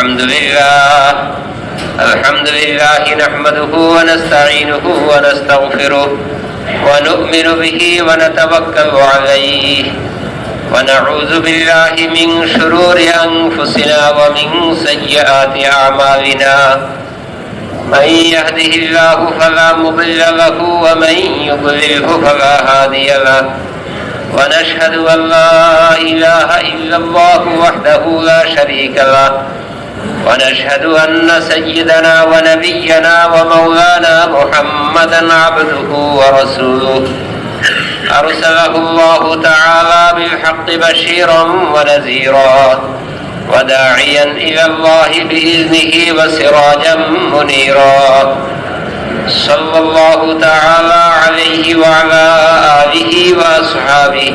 الحمد لله نحمده ونستعينه ونستغفره ونؤمن به ونتوكل عليه ونعوذ بالله من شرور أنفسنا ومن سيئات أعمالنا من يهده الله فلا مضل له ومن يضلله فلا هادي له ونشهد أن لا إله إلا الله وحده لا شريك له ونشهد أن سيدنا ونبينا ومولانا محمدا عبده ورسوله أرسله الله تعالى بالحق بشيرا ونذيرا وداعيا إلى الله بإذنه وسراجا منيرا صلى الله تعالى عليه وعلى آله وأصحابه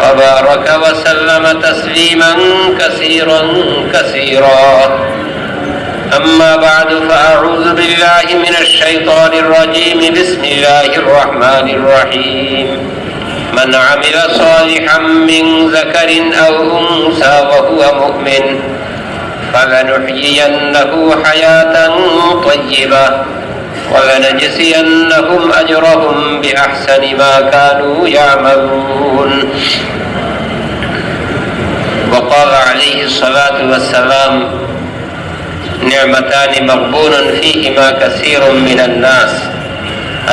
وبارك وسلم تسليما كثيرا كثيرا أما بعد فأعوذ بالله من الشيطان الرجيم بسم الله الرحمن الرحيم من عمل صالحا من ذكر أو أنثى وهو مؤمن فلنحيينه حياة طيبة ولنجزينهم أجرهم بأحسن ما كانوا يعملون وقال عليه الصلاة والسلام نعمتان مغبون فيهما كثير من الناس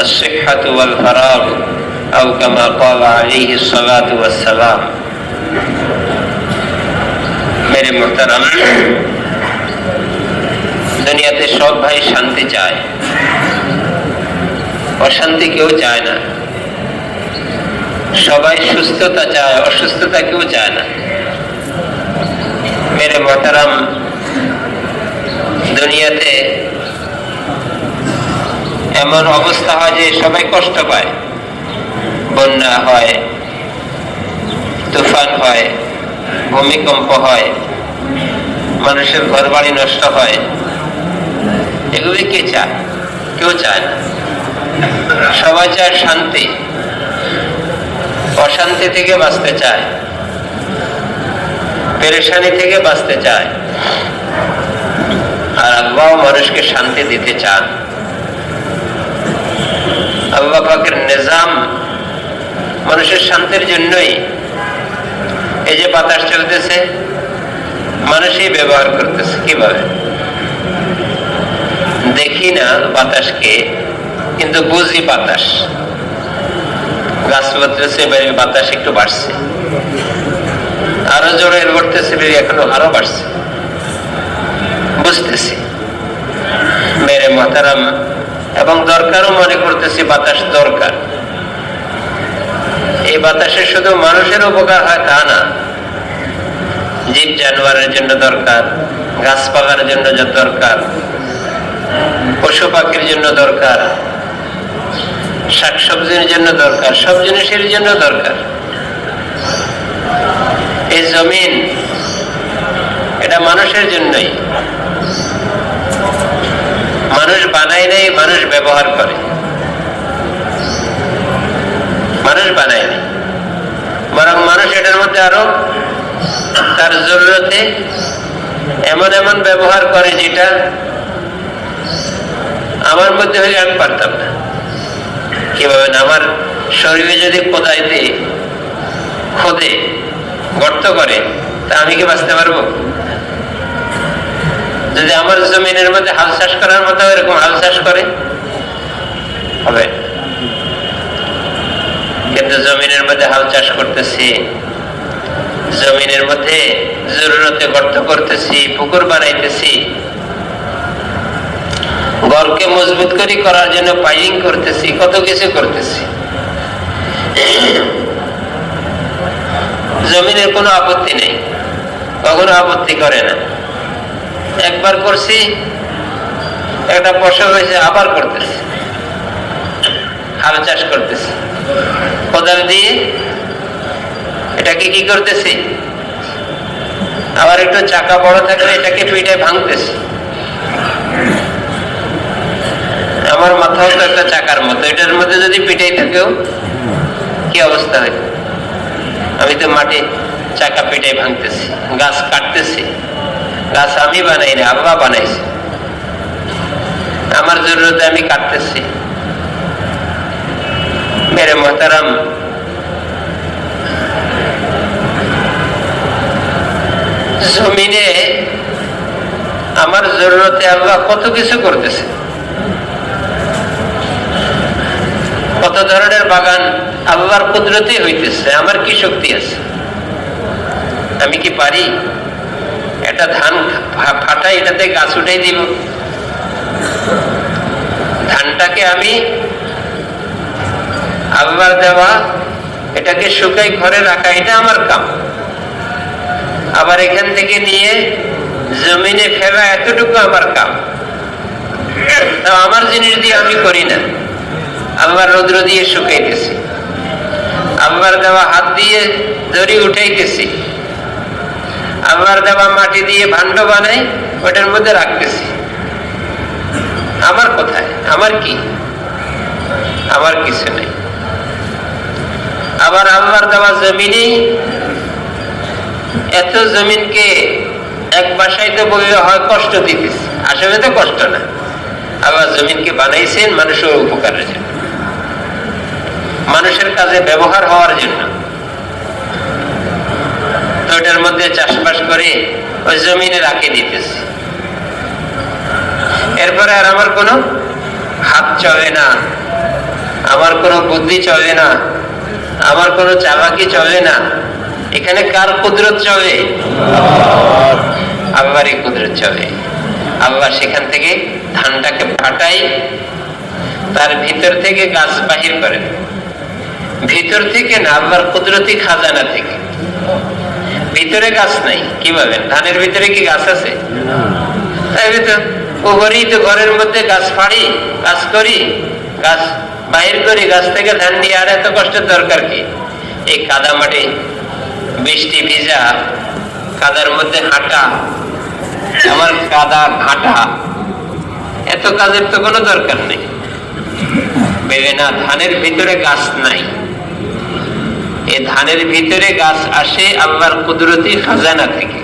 الصحة والفراغ أو كما قال عليه الصلاة والسلام मेरे मुहतरम দুনিয়াতে সব ভাই শান্তি চায়, অশান্তি কেউ চায় না। সবাই সুস্থতা চায়, অসুস্থতা কেউ চায় না। মেরে মোহতারাম, দুনিয়াতে এমন অবস্থা হয় যে সবাই কষ্ট পায়। বন্যা হয়, তুফান হয়, ভূমিকম্প হয়, মানুষের ঘর বাড়ি নষ্ট হয়। এগুলি কে চায়? কেউ চায় না। সবাই চায় শান্তি, অশান্তি থেকে বাঁচতে চায়, পেরেশানি থেকে বাঁচতে চায়। আর আল্লাহ মানুষকে শান্তি দিতে চান। আল্লাহ পাকের নিজাম মানুষের শান্তির জন্যই। এই যে বাতাস চলতেছে, মানুষই ব্যবহার করতেছে। কিভাবে? দেখি না বাতাসকে, কিন্তু বুঝি বাতাস। গাছ বাড়তেছে, বাতাস একটু বাড়ছে, আরো জোরে বাড়তেছে, এখনো আরো বাড়ছে, বুঝতেছি। মেরে মোহতারাম, এবং দরকারও মনে করতেছি বাতাস দরকার। এই বাতাসে শুধু মানুষের উপকার হয় তা না, জীব জানোয়ারের জন্য দরকার, গাছপালার জন্য দরকার, পশু পাখির জন্য দরকার, শাকসবজির জন্য দরকার, সব জিনিসের জন্য দরকার। এই জমিন এটা মানুষের জন্যই। মানুষ বানায় নাই, মানুষ ব্যবহার করে। মানুষ বানায় নাই, বরং মানুষ এটার মধ্যে আরো তার জরুরতে এমন এমন ব্যবহার করে যেটা আমার মধ্যে হলে আমি পারতাম না। কিভাবে? আমার শরীরে যদি খোদাইতে খোদে গর্ত করে, তা আমি কি বাঁচতে পারবো? যদি আমার জমিনের মধ্যে হাল চাষ করার মতো এরকম হাল চাষ করে, হবে? কিন্তু জমিনের মধ্যে হাল চাষ করতেছি, জমিনের মধ্যে জরুরতে গর্ত করতেছি, পুকুর বানাইতেছি, ঘরকে মজবুত করে করার জন্য পাইলিং করতেছি, কত কিছু করতেছি। জমিনের কোনো আপত্তি নেই, কখনো আপত্তি করে না। একবার করছি, একটা ফসল হয়েছে, আবার করতেছি, হাল চাষ করতেছি, কোদাল দিয়ে এটাকে কি করতেছি, আবার একটু চাকা বড় থাকলে এটাকে পিঠে ভাঙতেছি। আমার মাথাও তো একটা চাকার মতো, এটার মধ্যে যদি পিঠাই থাকেও কি অবস্থা হয়? আমি তো মাটি চাকা পিটাই ভাঙতেছি, গাছ কাটতেছি, গাছ আমি বানাই না, আল্লাহ বানাইছে। আমার জরুরতে আমি কাটতেছি। মেরে মোহতারাম, জমিনে আমার জরুরতে আল্লাহ কত কিছু করতেছে, কত ধরনের বাগান আল্লাহর কুদরতে হইতেছে। আমার কি শক্তি আছে? আমি কি পারি এটা ধান ফাটাই এটাতে গাছ উঠাই দিব? ধানটাকে আমি আল্লাহর দেওয়া এটাকে শুকাই ঘরে রাখা, এটা আমার কাম। আবার এখান থেকে নিয়ে জমিনে ফেলা এতটুকু আমার কাম। আমার জিনিস দিয়ে আমি করি না, আল্লাহর রৌদ্র দিয়ে শুকাইতেছি, আল্লাহর দেওয়া হাত দিয়ে দড়ি উঠাইতেছি, আল্লাহর দেওয়া মাটি দিয়ে ভাণ্ড বানাই ওটার মধ্যে রাখতেছি। আমার কোথায়? আমার কি? আমার কিছু নেই। আবার আল্লাহর দেওয়া জমিনেই এত জমিনকে এক বাসায় তো বললে হয় কষ্ট দিতেছে, আসলে তো কষ্ট না। আল্লাহ জমিনকে বানাইছেন মানুষের উপকারের জন্য, মানুষের কাজে ব্যবহার হওয়ার জন্য। তো ওটার মধ্যে চাষবাস করে ওই জমিনে রাখে দিতেছে। এরপরে আর আমার কোনো হাত চলে না, আমার কোনো বুদ্ধি চলে না, আমার কোনো চালাকি চলে না। এখানে কার কুদরত চলে? আল্লাহরই কুদরত চলে। আল্লাহ সেখান থেকে ধানটাকে ফাটাই, তার ভিতর থেকে গাছ বাহির করেন। ভিতর থেকে না, আল্লাহর কুদরতি খাজানা থেকে। ভিতরে গাছ নাই, কি বলেন? ধানের ভিতরে কি গাছ আছে? তাই ভিতর ওপরেই তো ঘরের মধ্যে গাছ ফাড়ি, গাছ করি, গাছ বাহির করি, গাছ থেকে ধান নিয়ে। আর এত কষ্টের দরকার কি? এই কাদা মাটি, বৃষ্টি ভিজা কাদার মধ্যে হাঁটা, আমার কাদা ঘাটা, এত কাজের তো কোনো দরকার নেই। ভেবে না, ধানের ভিতরে গাছ নাই। এই ধানের ভিতরে গাছ আসে আল্লাহর কুদরতি খাজানা থেকে,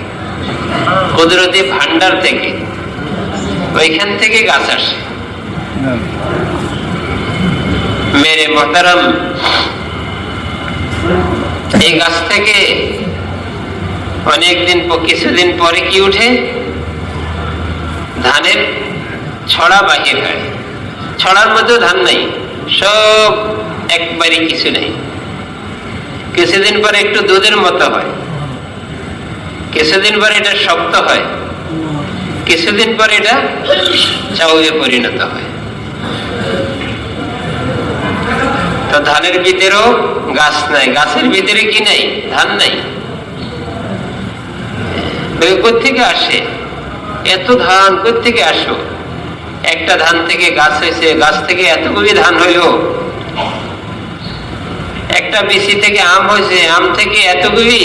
কুদরতি ভান্ডার থেকে। ওইখান থেকে গাছ আসে। মেরে মোহতারাম, এই গাছ থেকে অনেকদিন কিছুদিন পরে কি উঠে? ধানের ছড়া বাহির হয়। ছড়ার মধ্যেও ধান নাই, সব একবারই কিছু নেই। কিছুদিন পরে একটু দুধের মতো হয়, কিছুদিন পরে এটা শক্ত হয়, কিছুদিন পরে এটা চাউলে পরিণত হয়। তো ধানের ভিতরেও গাছ নাই, গাছের ভিতরে কি নাই? ধান নাই। কোথেকে আসে এত ধান? কোথেকে আসো? একটা ধান থেকে গাছ হয়েছে, গাছ থেকে এতগুলি ধান হইল। একটা বিচি থেকে আম হয়েছে, আম থেকে এতগুলি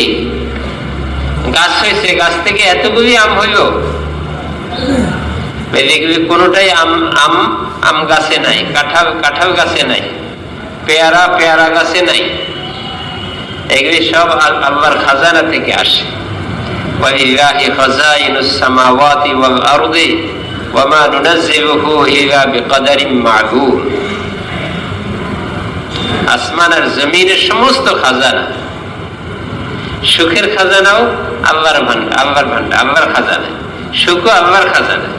গাছ হয়েছে, গাছ থেকে এতগুলি আম হইল। এগুলি কোনোটাই আম আম আম গাছে নাই, কাঁঠাল কাঁঠাল গাছে নাই, পেয়ারা পেয়ারা গাছে নাই। এগুলি সব আল্লাহর খাজানা থেকে আসে। ওয়ালিল্লাহি খাযাইনুস সামাওয়াতি ওয়াল আরদি ওয়া মা নুনাজ্জিলুহু ইল্লা বিকদারিন মা'লুম। আসমান আর জমিনের সমস্ত খাজানা, সুখের খাজানাও আল্লাহর ভান্ডার, আল্লাহর ভান্ডার, আল্লাহর খাজানা। সুখও আল্লাহর খাজানা।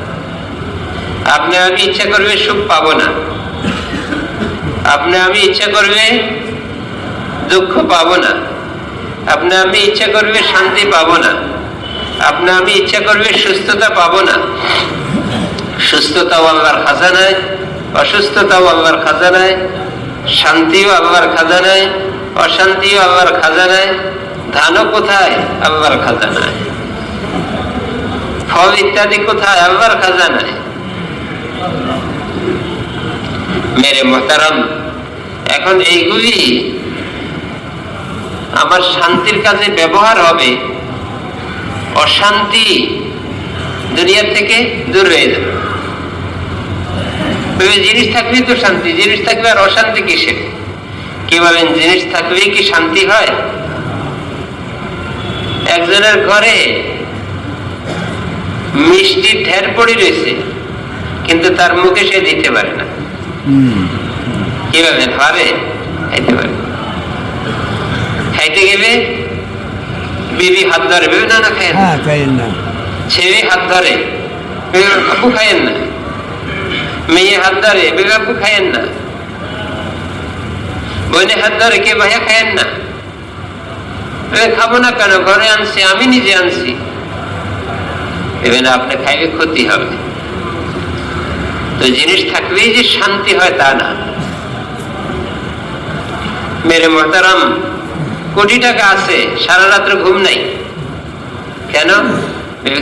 আপনি আমি ইচ্ছা করবে সুখ পাবো না, আপনি আমি ইচ্ছা করবে দুঃখ পাবো না, আপনি আমি ইচ্ছা করবে শান্তি পাবো না, আপনি আমি ইচ্ছা করবে সুস্থতা পাবো না। সুস্থতাও আল্লাহর খাজানায়, অসুস্থতাও আল্লাহর খাজানায়, শান্তিও আল্লাহর খাজানায়, অশান্তিও আল্লাহর খাজানায়। ধানও কোথায়? আল্লাহর খাজানায়। ফল ইত্যাদি কোথায়? আল্লাহর খাজানায়। মেরে মোহতারাম, এখন এইগুলি আমার শান্তির কাজে ব্যবহার হবে, অশান্তি দুনিয়া থেকে দূর হয়ে যাবে। জিনিস থাকলেই তো শান্তি, জিনিস থাকবে আর অশান্তি কিসের? কি বলেন, জিনিস থাকলেই কি শান্তি হয়? একজনের ঘরে মিষ্টি ঢের পড়ে রয়েছে, কিন্তু তার মুখে সে দিতে পারে না। কিভাবে পারে? খাইতে পারে। খাইতে গেলে বিবি হাত ধরে, বিবি না না খাইয়েন না, ছেলে হাত ধরে, আপু খাইয়েন না, মেয়ে হাত ধরে, বিবি আপু খাইয়েন না, বোনে হাত ধরে, কে ভাইয়া খাইয়েন না। খাবো না কেন? ঘরে আনছি, আমি নিজে আনছি। আপনি খাইলে ক্ষতি হবে। তো জিনিস থাকলেই যে শান্তি হয় তা না। মেরে মোহতারাম, কোটি টাকা আছে, সারা রাত্র ঘুম নাই। কেন?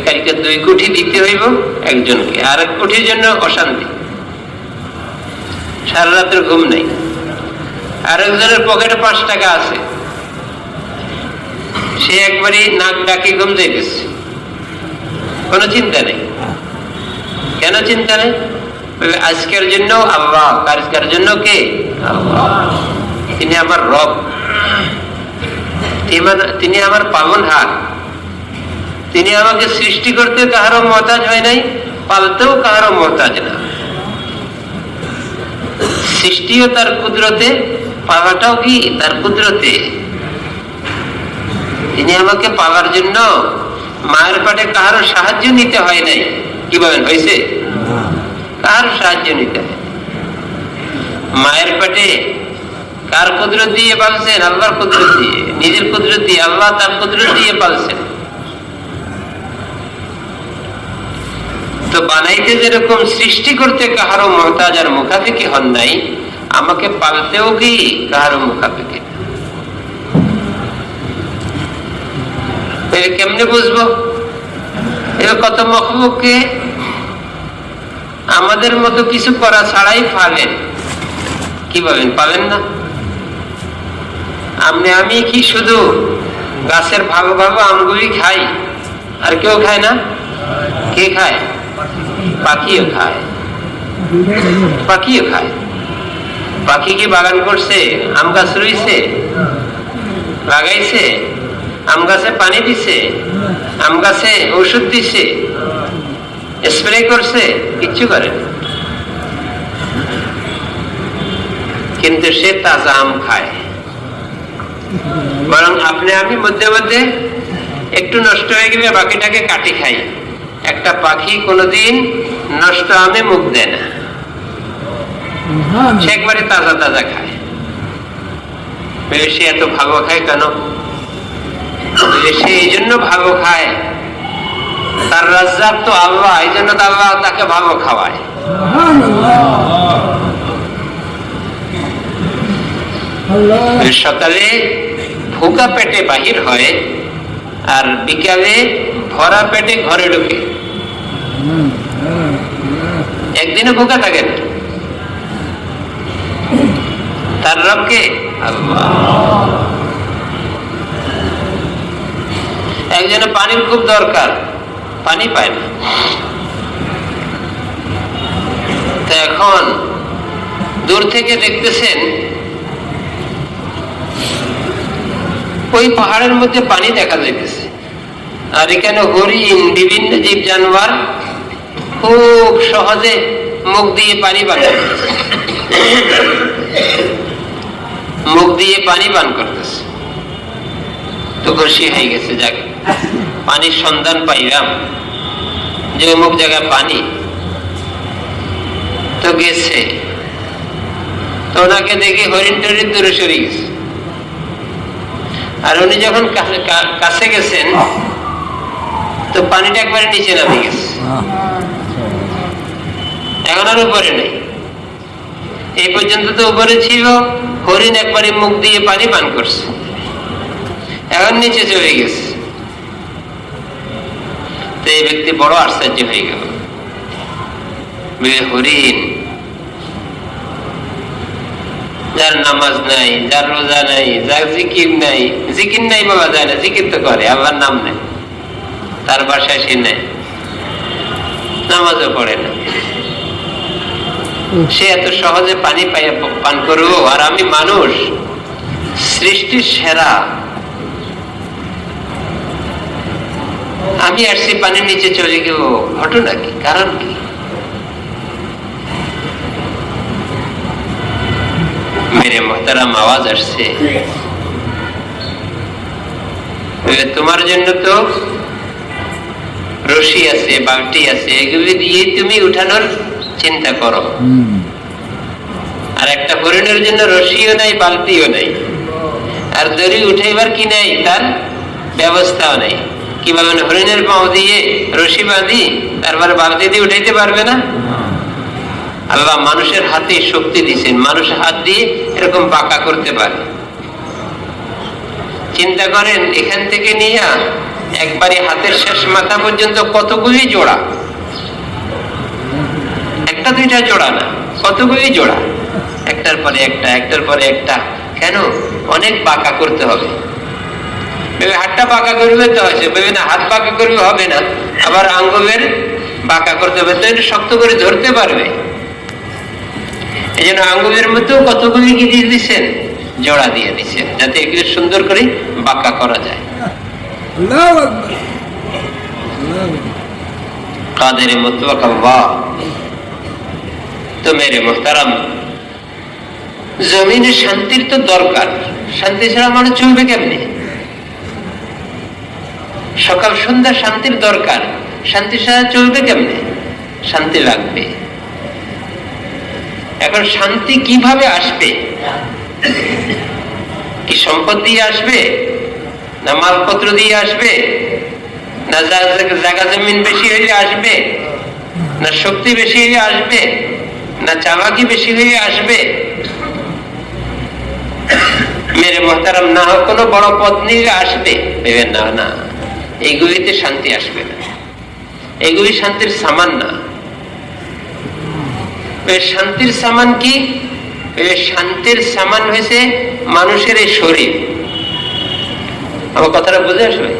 কালকে 2 কোটি দিতে হইব একজনকে, আর 1 কোটির জন্য অশান্তি, সারা রাত্র ঘুম নাই। আর একজনের পকেটে 5 টাকা আছে, সে একবারই নাক ডাকি ঘুম যাইতেছে, কোনো চিন্তা নেই। কেন চিন্তা নেই? আজকের জন্য আল্লাহ, আজকের জন্য কে? আল্লাহ। তিনি আমার রব, তিনি আমার পালনহার। তিনি আমাকে সৃষ্টি করতে কাহারও মহতাজ হয় নাই, পালতেও কাহারও মহতাজ না। সৃষ্টিও তার কুদরতে, পালাটাও কি তার কুদরতে। তিনি আমাকে পালার জন্য মায়ের পেটে কাহারও সাহায্য নিতে হয় নাই। কি বলেন, হয়েছে? কার সাহায্য নিতে হয়? মায়ের পেটে কার কুদরত দিয়ে পালছেন? আল্লাহর কুদরত দিয়ে, নিজের কুদরত দিয়ে, আল্লাহ তার কুদরত দিয়ে পালছেন। তো বানাইতে যেরকম সৃষ্টি করতে কাহারও মুহতাজ আর মুখাফিকি হন নাই, আমাকে পালতেও কি কাহারও মুখাফিকি। কেমনে বুঝবো? এবার কত মখলুককে আমাদের মতো কিছু করা ছাড়াই পালেন। কি বলেন, পালেন না? আমি কি শুধু গাছের ভালো ভালো আমগুলি খাই, আর কেউ খায় না? কে খায়? পাখিও খায়, পাখিও খায়। পাখি কি বাগান করছে? আম গাছ রয়েছে, লাগাইছে, আম গাছে পানি দিছে, আম গাছে ওষুধ দিছে, স্প্রে করছে? কিচ্ছু করে, কিন্তু সে তাজা আম খায়। বরং আমি মধ্যে মধ্যে একটু নষ্ট হয়ে গেলে বাকিটাকে কাটি খাই। একটা পাখি কোনোদিন নষ্ট আমে মুখ দেয় না, সে একবারে তাজা তাজা খায়। সে এত ভালো খায় কেন? সে এই জন্য ভালো খায়, তার রাজ্জাক তো আল্লাহ, এই জন্য তো আল্লাহ তাকে ভালো খাওয়ায়। সকালে ভুকা পেটে বাহির হয়, আর বিকালে ভরা পেটে ঘরে ঢুকে। একদিনে ভুকা থাকে না। তার রবকে আল্লাহ। একজনে পানির খুব দরকার, পানি পায় না। তো এখন দূর থেকে দেখতেছেন ওই পাহাড়ের মধ্যে পানি দেখা যাইতেছে, আর এখানে হরিণ, বিভিন্ন জীব জানোয়ার খুব সহজে মুখ দিয়ে পানি পান করতেছে, মুখ দিয়ে পানি পান করতেছে। তো খুশি হয়ে গেছে, যাক পানির সন্ধান পাইলাম, যে অমুক জায়গায় পানি। তো গেছে, তো ওনাকে দেখে হরিণ টরিণ দূরে সরে গেছে। আর উনি যখন কাছে গেছেন, তো পানিটা একবারে নিচে নামে গেছে, এখন আর উপরে নেই। এই পর্যন্ত তো উপরে ছিল, হরিণ একবারে মুখ দিয়ে পানি পান করছে, এখন নিচে চলে গেছে। তো এই ব্যক্তি বড় আশ্চর্য হয়ে গেল। হরিণ যার নামাজ নাই, যার রোজা নাই, যার জিকির নাই, জিকির নাই বলা যায় না, জিকির তো করে, আল্লাহর নাম নেই, তার বাসায় সে নেই, নামাজও পড়ে না, সে এত সহজে পানি পান করবো? আর আমি মানুষ, সৃষ্টির সেরা, আমি আসছি পানির নিচে চলে গেল, ঘটনা কি, কারণ কি? মেরে মোহতারাম, আওয়াজ আসছে, তোমার জন্য তো রশি আছে, বালতি আছে, এগুলি দিয়ে তুমি উঠানোর চিন্তা করো। আর একটা হরিণের জন্য রশিও নাই, বালতিও নাই, আর দড়ি উঠাইবার কি নাই, তার ব্যবস্থাও নেই। কিভাবে হরিণের পাও দিয়ে রশি বাঁধি তারপরে বালতি দিয়ে উঠাইতে পারবে না? আল্লাহ মানুষের হাতে শক্তি দিচ্ছেন, মানুষ হাত দিয়ে এরকম পাকা করতে পারে। চিন্তা করেন, এখান থেকে নিয়ে একবারে হাতের শেষ মাথা পর্যন্ত কতগুলি জোড়া, একটা দুইটা জোড়া না, কতগুলি জোড়া, একটার পরে একটা, একটার পরে একটা। কেন? অনেক পাকা করতে হবে। হাতটা পাকা করবে তো হয়েছে, না হাত পাকা করবে হবে না, আবার আঙ্গুলের পাকা করতে হবে, তো এটা শক্ত করে ধরতে পারবে। এই জন্য আঙ্গুলের মধ্যেও কতগুলি কি দিয়ে দিচ্ছেন, জোড়া দিয়ে দিচ্ছেন, যাতে এগুলো সুন্দর করে বাঁকা করা যায়। কাদের মুতলাক আল্লাহ। তো মেরে মুহতারাম, জমিনে শান্তির তো দরকার, শান্তি ছাড়া মানুষ চলবে কেমনে? সকাল সন্ধ্যা শান্তির দরকার, শান্তি ছাড়া চলবে কেমনে? শান্তি লাগবে। এখন শান্তি কিভাবে আসবে? কি সম্পদ দিয়ে আসবে, না মালপত্র দিয়ে আসবে, না জায়গা জমিন বেশি হইলে আসবে, না শক্তি বেশি হইলে আসবে, না চালাকি বেশি হইলে আসবে? মেরে মোহতারাম, না হোক কোনো বড় পদ নিলে আসবে? না, না, এইগুলিতে শান্তি আসবে না, এগুলি শান্তির সামান না। শান্তির সামান কি? শান্তির সামান হয়েছে মানুষের এই শরীর। আমার কথাটা বুঝে আসবে?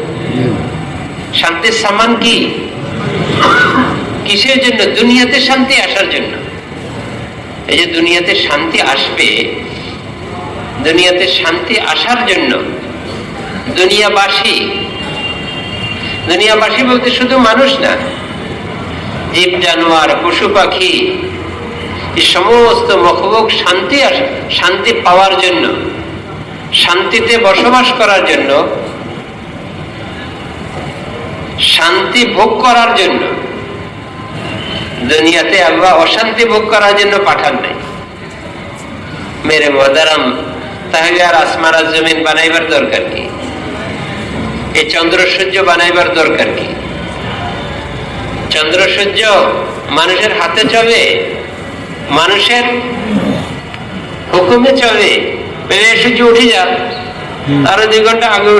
শান্তির সামান কি? কিসের জন্য? দুনিয়াতে শান্তি আসার জন্য। এই যে দুনিয়াতে শান্তি আসবে, দুনিয়াতে শান্তি আসার জন্য দুনিয়াবাসী, দুনিয়াবাসী বলতে শুধু মানুষ না, জীব জানোয়ার, পশু পাখি, এই সমস্ত মখলুক শান্তি পাওয়ার জন্য, শান্তিতে বসবাস করার জন্য, শান্তি ভোগ করার জন্য। দুনিয়াতে আল্লাহ অশান্তি ভোগ করার জন্য পাঠান নাই। মেরে মোহতারাম, তাহলে আর আসমান আর জমিন বানাইবার দরকার কি? এই চন্দ্র সূর্য বানাইবার দরকার কি? চন্দ্র সূর্য মানুষের হাতে চলে, মানুষের হুকুমে চলে। সূর্য উঠে যাক, আরো 2 ঘন্টা আগে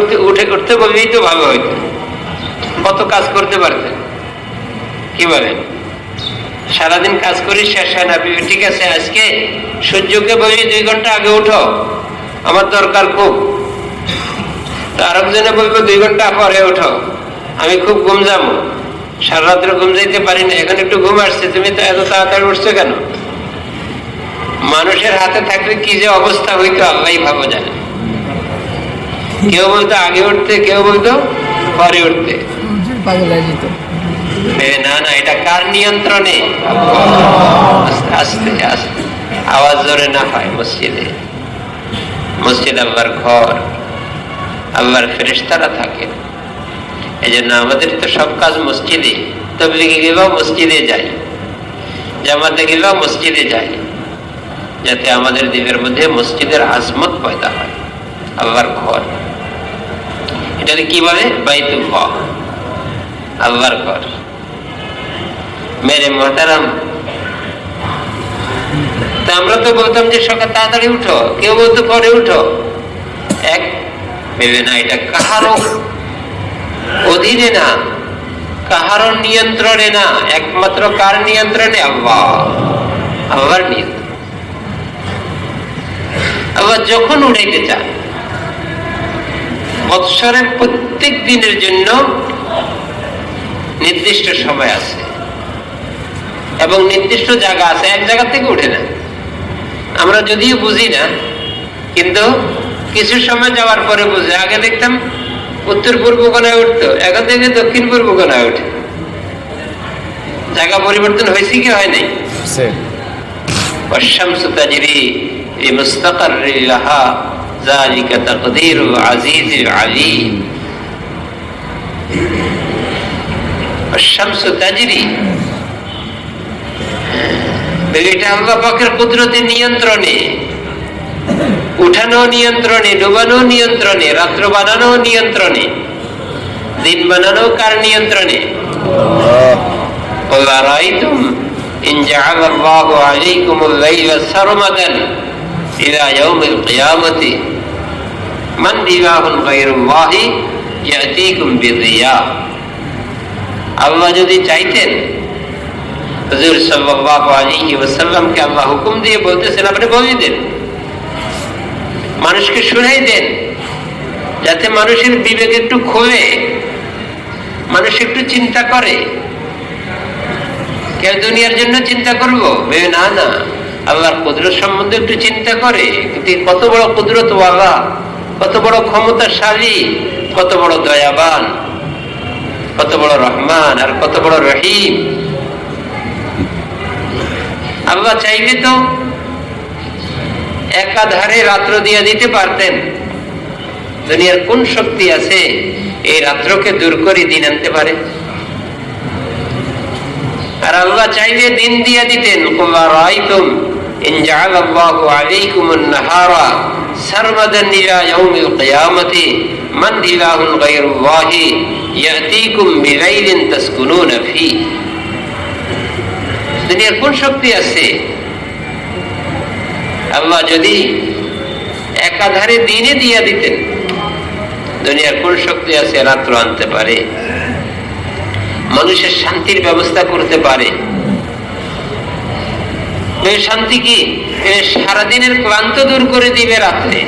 উঠতে বললেই তো ভালো হইতো, কত কাজ করতে পারতেন। কি বলেন? সারাদিন কাজ করি, শেষ হয় না। ঠিক আছে, আজকে সূর্যকে বলি 2 ঘন্টা আগে উঠো, আমার দরকার খুব। তো আরেকজনে বলবো 2 ঘন্টা পরে উঠো, আমি খুব ঘুম যাবো, সারা রাত্রে ঘুম যাইতে পারি না, এখন একটু ঘুম আসছে, তুমি তো এত তাড়াতাড়ি উঠছো কেন? মানুষের হাতে থাকলে কি যে অবস্থা হইতো আল্লাহ ভালো জানে। কেউ বলতো আগে উঠতে, কেউ বলতো পরে উঠতে। না না, এটা কার নিয়ন্ত্রণে? আস্তে আস্তে, আওয়াজ জোরে না হয়। মসজিদে, মসজিদ আল্লাহর ঘর, আল্লাহর ফেরেশতারা থাকে। এই জন্য আমাদের তো সব কাজ মসজিদে। তাবলীগে গেলেও মসজিদে যাই, জামাতে গেলেও মসজিদে যাই, যাতে আমাদের দিলের মধ্যে মসজিদের আজমত পয়দা হয়। আল্লাহর ঘর, এটাকে কি বলে? বাইতুল্লাহ, আল্লাহর ঘর। মেরে মুহতারাম, তা আমরা তো বলতাম যে সকাল তাড়াতাড়ি উঠো, কেউ বলতো পরে উঠো। এক ভেবে না, এটা কাহারও অধীনে না, কাহারও নিয়ন্ত্রণে না, একমাত্র কার নিয়ন্ত্রণে? আল্লাহ, আল্লাহর নিয়ন্ত্রণ। আল্লাহ যখন উঠাইতে চান, বৎসরের প্রত্যেক দিনের জন্য নির্দিষ্ট সময় আছে এবং নির্দিষ্ট জায়গা আছে, এক জায়গা থেকে উঠে না। আমরা যদিও বুঝি না, কিন্তু কিছু সময় যাওয়ার পরে বুঝে। আগে দেখতাম উত্তর পূর্ব কোনায় উঠতো, এখন থেকে দক্ষিণ পূর্ব কোনায় উঠে। জায়গা পরিবর্তন হয়েছে কি হয় নাই? ওয়াশ-শামসু তাজরি লিমুস্তাকাররিন লাহা যালিকা তাকদীরুল আজিজিল আলীম। ওয়াশ-শামসু তাজরি, এটা আল্লাহ পাকের কুদরতের নিয়ন্ত্রণে, উঠানো নিয়ন্ত্রণে, ডুবানো নিয়ন্ত্রণে, রাত্র বানানো নিয়ন্ত্রণে, দিন বানানো কার নিয়ন্ত্রণে? قل أرأيتم إن جعل الله عليكم الليل سرمدا إلى يوم القيامة من إله غير الله يأتيكم بضياء। আল্লাহ যদি চাইতেন, হুজুর সাল্লাল্লাহু আলাইহি ওয়াসাল্লামকে আল্লাহ হুকুম দিয়ে বলতেছেন, আপনি বলে দেন, মানুষকে শুনাই দেন, যাতে মানুষের বিবেক একটু খোলে, মানুষ একটু চিন্তা করে। কেউ দুনিয়ার জন্য চিন্তা করবো না, না, আল্লাহর কুদরত সম্বন্ধে একটু চিন্তা করে। কিন্তু কত বড় কুদরত ওয়ালা, কত বড় ক্ষমতাশালী, কত বড় দয়াবান, কত বড় রহমান আর কত বড় রহিম। আল্লাহ চাইলে তো একাধারে রাত্র দিয়ে দিতে পারতেন। দুনিয়ার কোন শক্তি আছে এই রাত্রকে দূর করে দিন আনতে পারে? আর আল্লাহ চাইলে দিন দিয়ে দিতেন। কুল আরাইতুম ইন জাআলাল্লাহু আলাইকুমুন নাহারা সারমাদান ইলা ইয়াউমিল কিয়ামাতি মান ইলাহুন গায়রুল্লাহি ইয়াতীকুম বিলাইলিন তাসকুনুনা ফি। দুনিয়ার কোন শক্তি আছে আল্লাহ যদি একাধারে দিনে দিয়ে দিতেন? দুনিয়ার কোন শক্তি আছে রাত্র আনতে পারে, মানুষের শান্তির ব্যবস্থা করতে পারে? শান্তি কি? সারাদিনের ক্লান্ত দূর করে দিবে রাত্রে।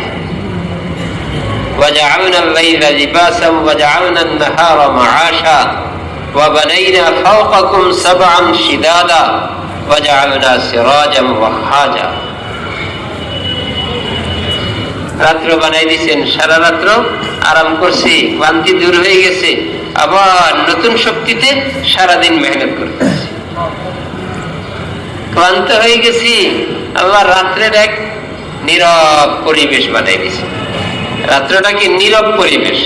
وَجَعَلْنَا اللَّيْلَ لِبَاسًا وَجَعَلْنَا النَّهَارَ مَعَاشًا وَبَنَيْنَا فَوْقَكُمْ سَبْعًا شِدَادًا وَجَعَلْنَا سِرَاجًا وَهَّاجًا। রাত্র বানাই দিয়েছেন, সারা রাত্র আরাম করছি, ক্লান্তি দূর হয়ে গেছে, আবার নতুন শক্তিতে সারাদিন মেহনত করতেছি। ক্লান্ত হয়ে গেছি, আবার রাত্রের এক নীরব পরিবেশ বানাই দিছে। রাত্রটা কি নীরব পরিবেশ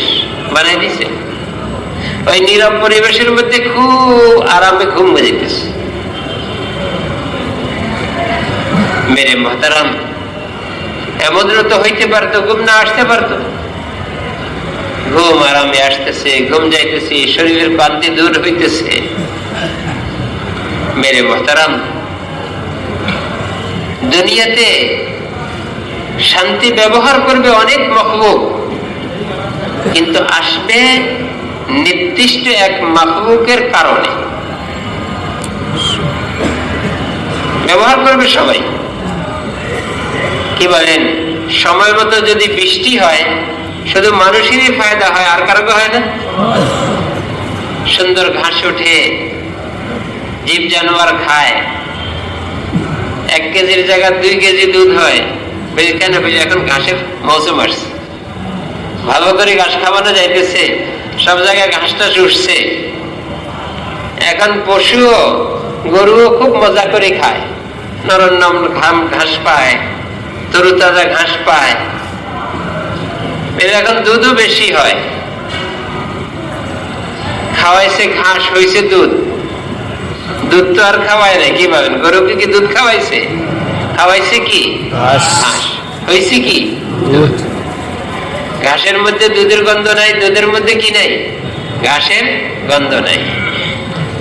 বানাই দিছে? ওই নীরব পরিবেশের মধ্যে খুব আরামে ঘুম যেতেছে। মেরে মহতারাম, এমনও তো হইতে পারতো ঘুম না আসতে পারতো। ঘুম আরামে আসতেছে, ঘুম যাইতেছে, শরীরের ক্লান্তি দূর হইতেছে। মেরে মহতারাম, দুনিয়াতে শান্তি ব্যবহার করবে অনেক মখলুক, কিন্তু আসবে নির্দিষ্ট এক মখলুকের কারণে। ব্যবহার করবে সবাই। কি বলেন? সময় মতো যদি বৃষ্টি হয়, শুধু মানুষেরই ফায়দা হয়, আর কারো হয় না। সুন্দর ঘাস ওঠে, জীব জানোয়ার খায়, 1 কেজির জায়গায় 2 কেজি দুধ হয়। কেন? এখন ঘাসের মৌসুম আসছে, ভালো করে ঘাস খাওয়ানো যাইতেছে, সব জায়গায় ঘাসটা উঠছে। এখন পশুও, গরুও খুব মজা করে খায়, নরম নরম ঘাস পায়, তরুতাজা ঘাস পায়। এখন দুধও বেশি হয়। খাওয়াইছে ঘাস, হয়েছে দুধ। দুধ তো আর খাওয়ায় নাই। কি ভাবেন? গরুকে কি দুধ খাওয়াইছে? খাওয়াইছে কি? ঘাস। হয়েছে কি? দুধ। ঘাসের মধ্যে দুধের গন্ধ নাই, দুধের মধ্যে কি নাই? ঘাসের গন্ধ নাই।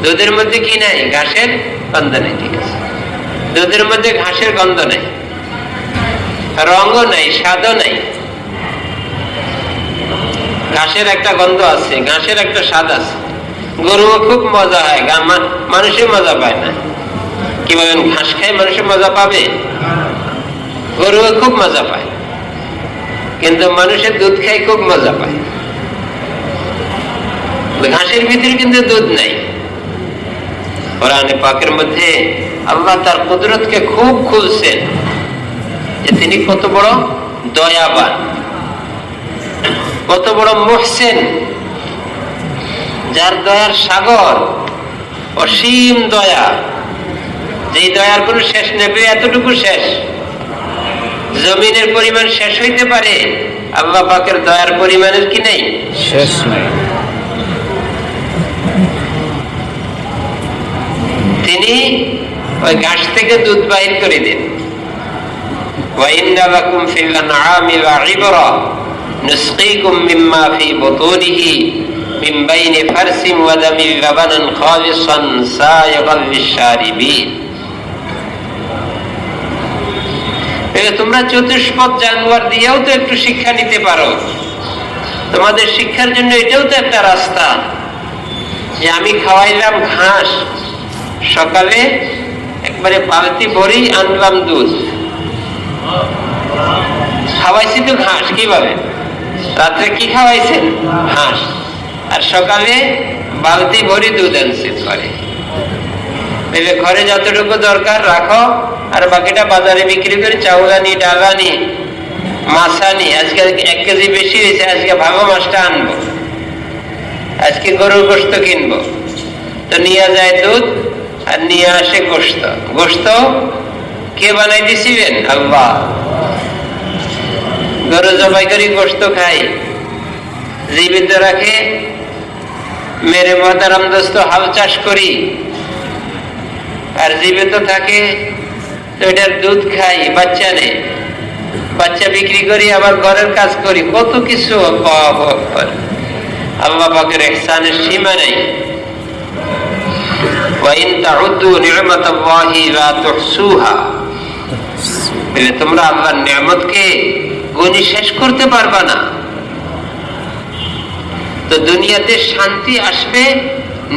দুধের মধ্যে কি নাই? ঘাসের গন্ধ নাই। ঠিক আছে, দুধের মধ্যে ঘাসের গন্ধ নাই, রঙও নাই, স্বাদও নাই। ঘাসের একটা গন্ধ আছে, ঘাসের একটা স্বাদ আছে। গরুও খুব মজা হয়, মানুষের মজা পায় না। কি বলেন? ঘাস খায় মানুষের মজা পাবে? গরুও খুব মজা পায়, কিন্তু মানুষের দুধ খাই খুব মজা পায়। ঘাসের ভিতরে কিন্তু দুধ নাই। কোরআনে পাকের মধ্যে আল্লাহ তার কুদরতকে খুব খুলছেন যে তিনি কত বড় দয়াবান, কত বড় মুহসিন, যার দয়ার সাগর, অসীম দয়া, যেই দয়ার কোনো শেষ নেবে, এতটুকু শেষ, জমিনের পরিমাণ শেষ হইতে পারে, আল্লাহ পাকের দয়ার পরিমাণের কি নেই, শেষ নেই। তিনি ওই ঘাস থেকে দুধ বাহির করে দেন। وَإِنَّ لَكُمْ فِي الْأَنْعَامِ لَعِبْرَةً نُسْقِيكُم مِّمَّا فِي بُطُونِهِ مِن بَيْنِ فَرْثٍ وَدَمٍ لَبَنًا خَالِصًا سَائِغًا لِلشَّارِبِينَ। তোমরা চতুষ্পদ জানোয়ার দিয়েও তো একটু শিক্ষা নিতে পারো। তোমাদের শিক্ষার জন্য এটাও তো একটা রাস্তা, যে আমি খাওয়াইলাম ঘাস, সকালে একবারে বালতি ভরি আনলাম দুধ, খাওয়াইছি তো ঘাস। কিভাবে? রাত্রে কি খাওয়াইছেন? ঘাস। আর সকালে বালতি ভরি দুধ আনছেন ঘরে। ঘরে যতটুকু দরকার রাখো, আর বাকিটা বাজারে বিক্রি করে চাউল আনি, ডাল আনি, মাছ আনি। আজকে 1 কেজি বেশি হয়েছে, আজকে ভালো মাছটা আনবো, আজকে গরুর গোশত কিনবো। তো নিয়ে যায় দুধ আর নিয়ে আসে গোশত। গোশত কে বানাই দিছিলেন? আল্লাহ। গরু জবাই করি, গোশত খাই, জীবিত রাখে। মেরে মহতারাম দোস্ত, হাল চাষ করি আর জীবিত থাকে, তো এটার দুধ খাই, বাচ্চা নেই, বাচ্চা বিক্রি করি, আবার ঘরের কাজ করি, কত কিছু। আল্লাহ পাকের ইহসানের সীমা নেই। وَإِن تَعُدُّوا نِعْمَةَ اللَّهِ لَا تُحْصُوهَا। তোমরা আল্লাহর নিয়ামতকে গুণে শেষ করতে পারবা না। তো দুনিয়াতে শান্তি আসবে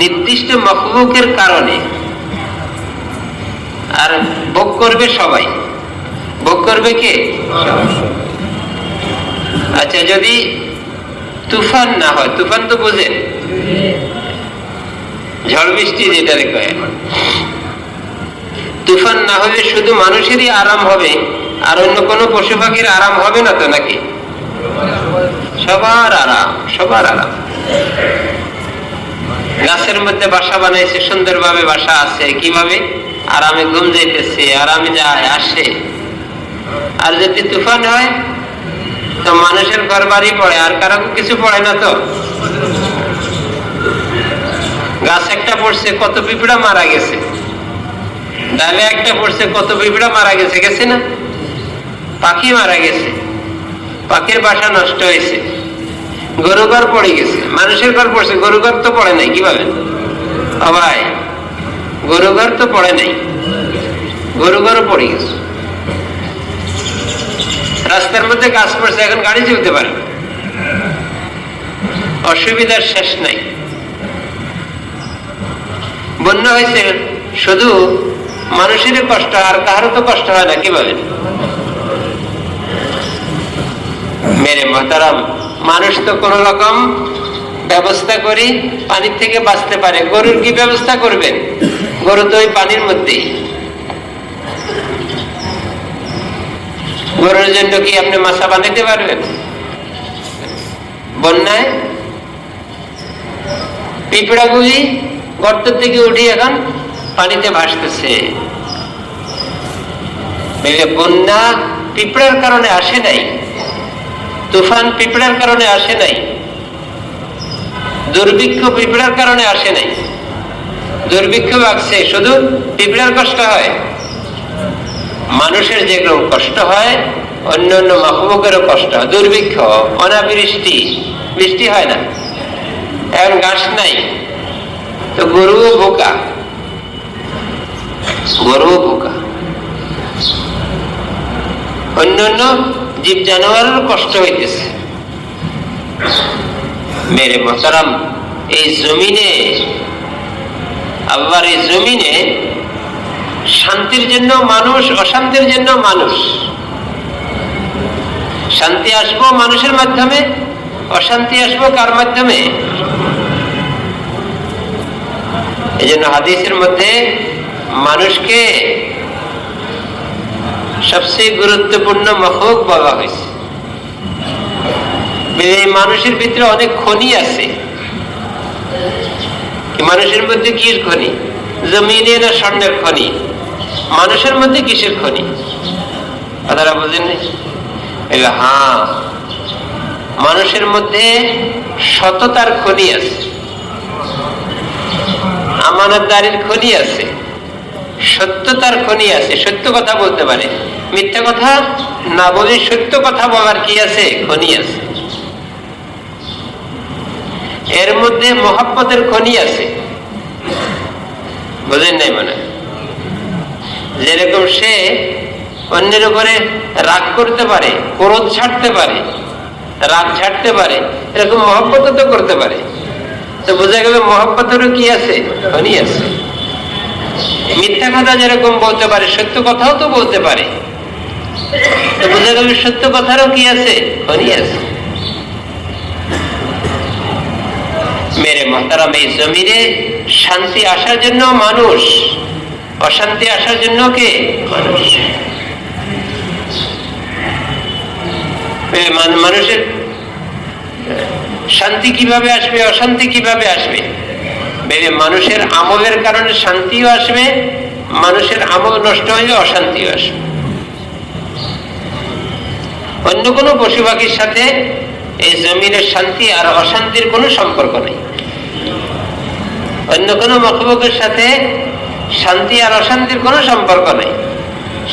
নির্দিষ্ট মখলুকের কারণে, আর ভোগ করবে সবাই। ভোগ করবে কে? আচ্ছা, যদি তুফান না হয়, তুফান তো বোঝেন, ঝড় বৃষ্টি যেটারে কয়, তুফান না হলে শুধু মানুষেরই আরাম হবে, আর অন্য কোনো পশু পাখির আরাম হবে না তো নাকি? সবার আরাম, সবার আরাম। গাছের মধ্যে বাসা বানাইছে, সুন্দরভাবে বাসা আছে, কিভাবে? আরামে ঘুম যাইতেছে, আরামে যায় আসে। আর যদি তুফান হয় তো মানুষের ঘর বাড়ি পড়ে, আর কারো কিছু পড়ে না। তো গাছ একটা পড়ছে, কত পিঁপড়া মারা গেছে। ডালে একটা পড়ছে, কত পিঁপড়া মারা গেছে, গেছে না? পাখি মারা গেছে, পাখির বাসা নষ্ট হয়েছে। গরু ঘর পড়ে গেছে, মানুষের ঘর পড়ছে, গরু ঘর তো পড়ে নাই। কিভাবে? ভাই, গরু ঘর তো পড়ে নাই, গরু ঘরও পড়ে গেছে। রাস্তার মধ্যে গাছ পড়ছে, এখন গাড়ি চলতে পারে, অসুবিধার শেষ নাই। বন্যা হয়েছে, শুধু মানুষের কষ্ট, আর কারো তো কষ্ট হয় না। কিভাবে? মেরে মহতারাম, মানুষ তো কোন রকম ব্যবস্থা করি পানির থেকে বাঁচতে পারে। গরুর কি ব্যবস্থা করবেন? গরু তো ওই পানির মধ্যেই। গরুর জন্য কি আপনি মাছা বানাইতে পারবেন? বন্যায় পিঁপড়াগুলি গর্ত থেকে উঠে এখন পানিতে ভাসতেছে। বন্যা পিঁপড়ার কারণে আসে নাই, তুফান পিঁপড়ার কারণে আসে নাই, দুর্ভিক্ষ পিঁপড়ার কারণে আসে নাই। দুর্ভিক্ষ লাগছে, শুধু পিঁপড়ার কষ্ট হয়। মানুষের যেরকম কষ্ট হয়, অন্য অন্য মাখলুকেরও কষ্ট হয়। দুর্ভিক্ষ, অনাবৃষ্টি, বৃষ্টি হয় না, এখন ঘাস নাই, তো গরুও বোকা, গরুও বোকা। অন্যান্য জীব জানোয়ারের কষ্ট হইতেছে। মেরে মোহতারাম, এই জমিনে, আল্লাহর এই জমিনে শান্তির জন্য মানুষ, অশান্তির জন্য মানুষ। শান্তি আসবো মানুষের মাধ্যমে, অশান্তি আসবো কার মাধ্যমে? এই জন্য হাদিসের মধ্যে মানুষকে সবচেয়ে গুরুত্বপূর্ণ মখলুক বলা হয়েছে। এই মানুষের ভিতরে অনেক খনি আছে, মানুষের মধ্যে কিসের খনি? জমিনে না স্বর্ণের খনি? মানুষের মধ্যে কিসের খনি? কথাটা বুঝেননি? হ্যাঁ, মানুষের মধ্যে সততার খনি আছে, আমানতদারির খনি আছে, সত্যতার খনি আছে। সত্য কথা বলতে পারে, মিথ্যা কথা না বলে সত্য কথা বলার কি আছে? খনি আছে। এর মধ্যে মহব্বতের খনি আছে। বুঝেন নাই মনে? যেরকম সে অন্যের উপরে রাগ করতে পারে, ক্রোধ ছাড়তে পারে, রাগ ছাড়তে পারে, এরকম মহব্বত তো করতে পারে। তো বোঝা গেল মহব্বতেরও কি আছে? খনি আছে। মিথ্যা কথা যেরকম বলতে পারে, সত্য কথাও তো বলতে পারে। তো বোঝা গেল সত্য কথারও কি আছে? খনি আছে। মেরে মহতারাম, এই জমিনে শান্তি আসার জন্য মানুষ, অশান্তি আসার জন্য কে? মানুষ। মানুষের শান্তি কিভাবে আসবে, অশান্তি কিভাবে আসবে? মানুষের আমলের কারণে শান্তিও আসবে, মানুষের আমল নষ্ট হইলে অশান্তিও আসবে। অন্য কোনো পশু পাখির সাথে এই জমিনের শান্তি আর অশান্তির কোনো সম্পর্ক নেই। অন্য কোনো মখলুকের সাথে শান্তি আর অশান্তির কোনো সম্পর্ক নেই।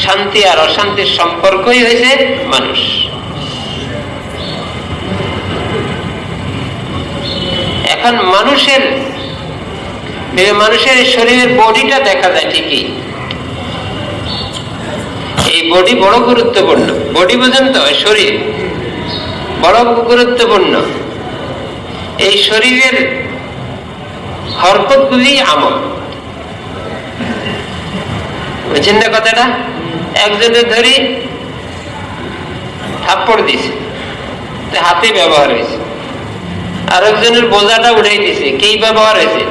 শান্তি আর অশান্তির সম্পর্কই হয়েছে মানুষ। এখন মানুষের শরীরের বডিটা দেখা যায় ঠিকই, এই বডি বড় গুরুত্বপূর্ণ। বডি বোঝেন তো? শরীর বড় গুরুত্বপূর্ণ। এই শরীরের হরকত গুলি আমল। বুঝছেন না কথাটা? একজনের ধরি থাপ্পড় দিছে, হাতে ব্যবহার হয়েছে। আরেকজনের বোঝাটা উঠাই দিছে, কি ব্যবহার হয়েছে?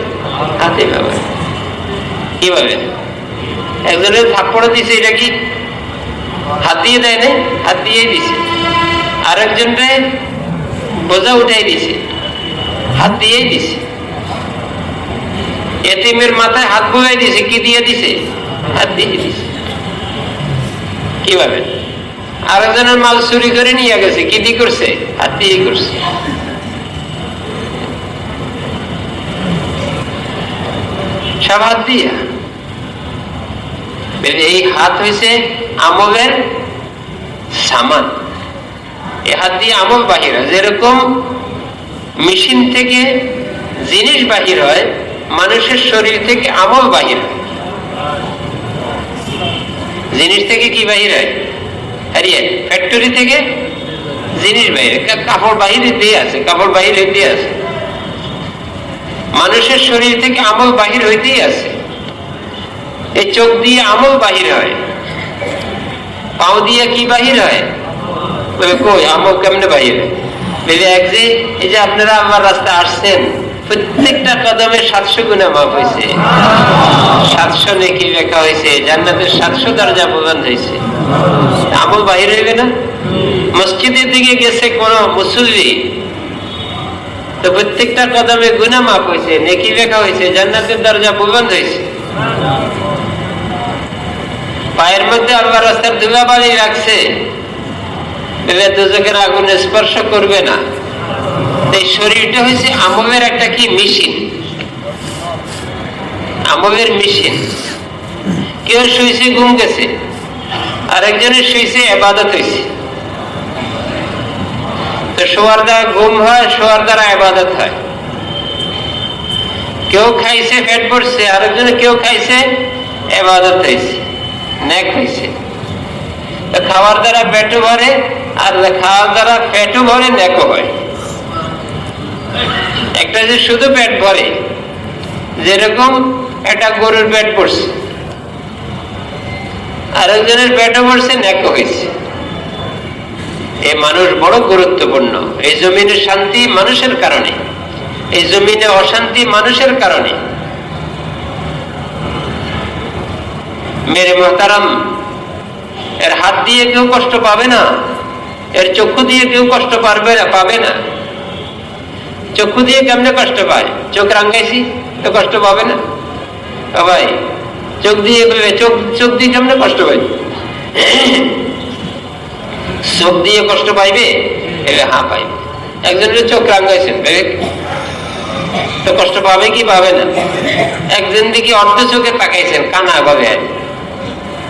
হাতে ব্যবহার। কিভাবে? একজনের থাপ্পড় দিছে, এটা কি হাত দিয়ে দেয় না? হাত দিয়ে দিছে। আরেকজনরে বোঝা উঠাই দিছে, হাত দিয়েই দিছে। এতিমের মাথায় হাত বুলাই দিছে, কি দিয়ে দিছে? হাত দিয়ে দিছে। কিভাবে? আরেকজনের মাল চুরি করে নিয়ে গেছে, কি দিয়ে করছে? হাত দিয়ে করছে। সব হাত দিয়ে। এই হাত হয়েছে আমলের সামান। এই হাত দিয়ে আমল বাহির হয়। যেরকম মেশিন থেকে জিনিস বাহির হয়, মানুষের শরীর থেকে আমল বাহির হয়। জিনিস থেকে কি বাহির হয়? ফ্যাক্টরি থেকে জিনিস বাহির, কাপড় বাহির দিয়ে আছে, কাপড় বাহির হইতে আছে। মানুষের শরীর থেকে আমল বাহির হইতেই আছে। এই চোখ দিয়ে আমল বাহির হয়। পাও দিয়ে কি বাহির হয়? কই আমল কেমনে বাহির হয়? এই যে আপনারা আমার রাস্তায় আসছেন, প্রত্যেকটা কদমে 700 গুণা মাফ হয়েছে, 700 নেকি লেখা হয়েছে, জান্নাতের 700 দরজা প্রবন্ধ হয়েছে। আমল বাহির হইবে না? মসজিদের দিকে গেছে কোন মুসল্লি, তো প্রত্যেকটা কদমে গুনাহ মাফ হয়েছে, নেকি লেখা হয়েছে, জান্নাতের দরজা প্রবন্ধ হয়েছে। পায়ের মধ্যে আল্লাহর রাস্তার ধুলাবালি রাখছে, দুজকের আগুন স্পর্শ করবে না। এই শরীরটা হয়েছে আমলের একটা কি মেশিন, আমলের মেশিন। কেউ শুয়েছে ঘুম গেছে, আরেকজনের শুয়েছে ইবাদত হয়েছে। তো শোয়ার দ্বারা ঘুম হয়, শোয়ার দ্বারা ইবাদত হয়। কেউ খাইছে পেট ভরছে, আরেকজনে কেউ খাইছে ইবাদত হয়েছে, নেক হয়েছে। খাওয়ার দ্বারা পেটও ভরে, আর খাওয়ার দ্বারা পেটও ভরে, নেকও হয়। একটা যে শুধু পেট ভরে, যেরকম একটা গরুর পেট পড়ছে, আরেকজনের পেটও ভরছে, নেকও হয়েছে। এই মানুষ বড় গুরুত্বপূর্ণ। এই জমিনের শান্তি মানুষের কারণে, এই জমিনে অশান্তি মানুষের কারণে। মেরে মোহতারাম, এর হাত দিয়ে কেউ কষ্ট পাবে না, এর চক্ষু দিয়ে কেউ কষ্ট পাবে না। চক্ষু দিয়ে কেমনে কষ্ট পায়? চোখ রাঙ্গাইছি, তো কষ্ট পাবে না? ভাই চোখ দিয়ে চোখ দিয়ে কেমনে কষ্ট পাইবে? চোখ দিয়ে কষ্ট পাইবে? হ্যাঁ পাইবে। একজনের চোখ রাঙাইছেন তো কষ্ট পাবে কি পাবে না? একজন দিকে অর্ধ চোখে তাকাইছেন, কানা ভাবে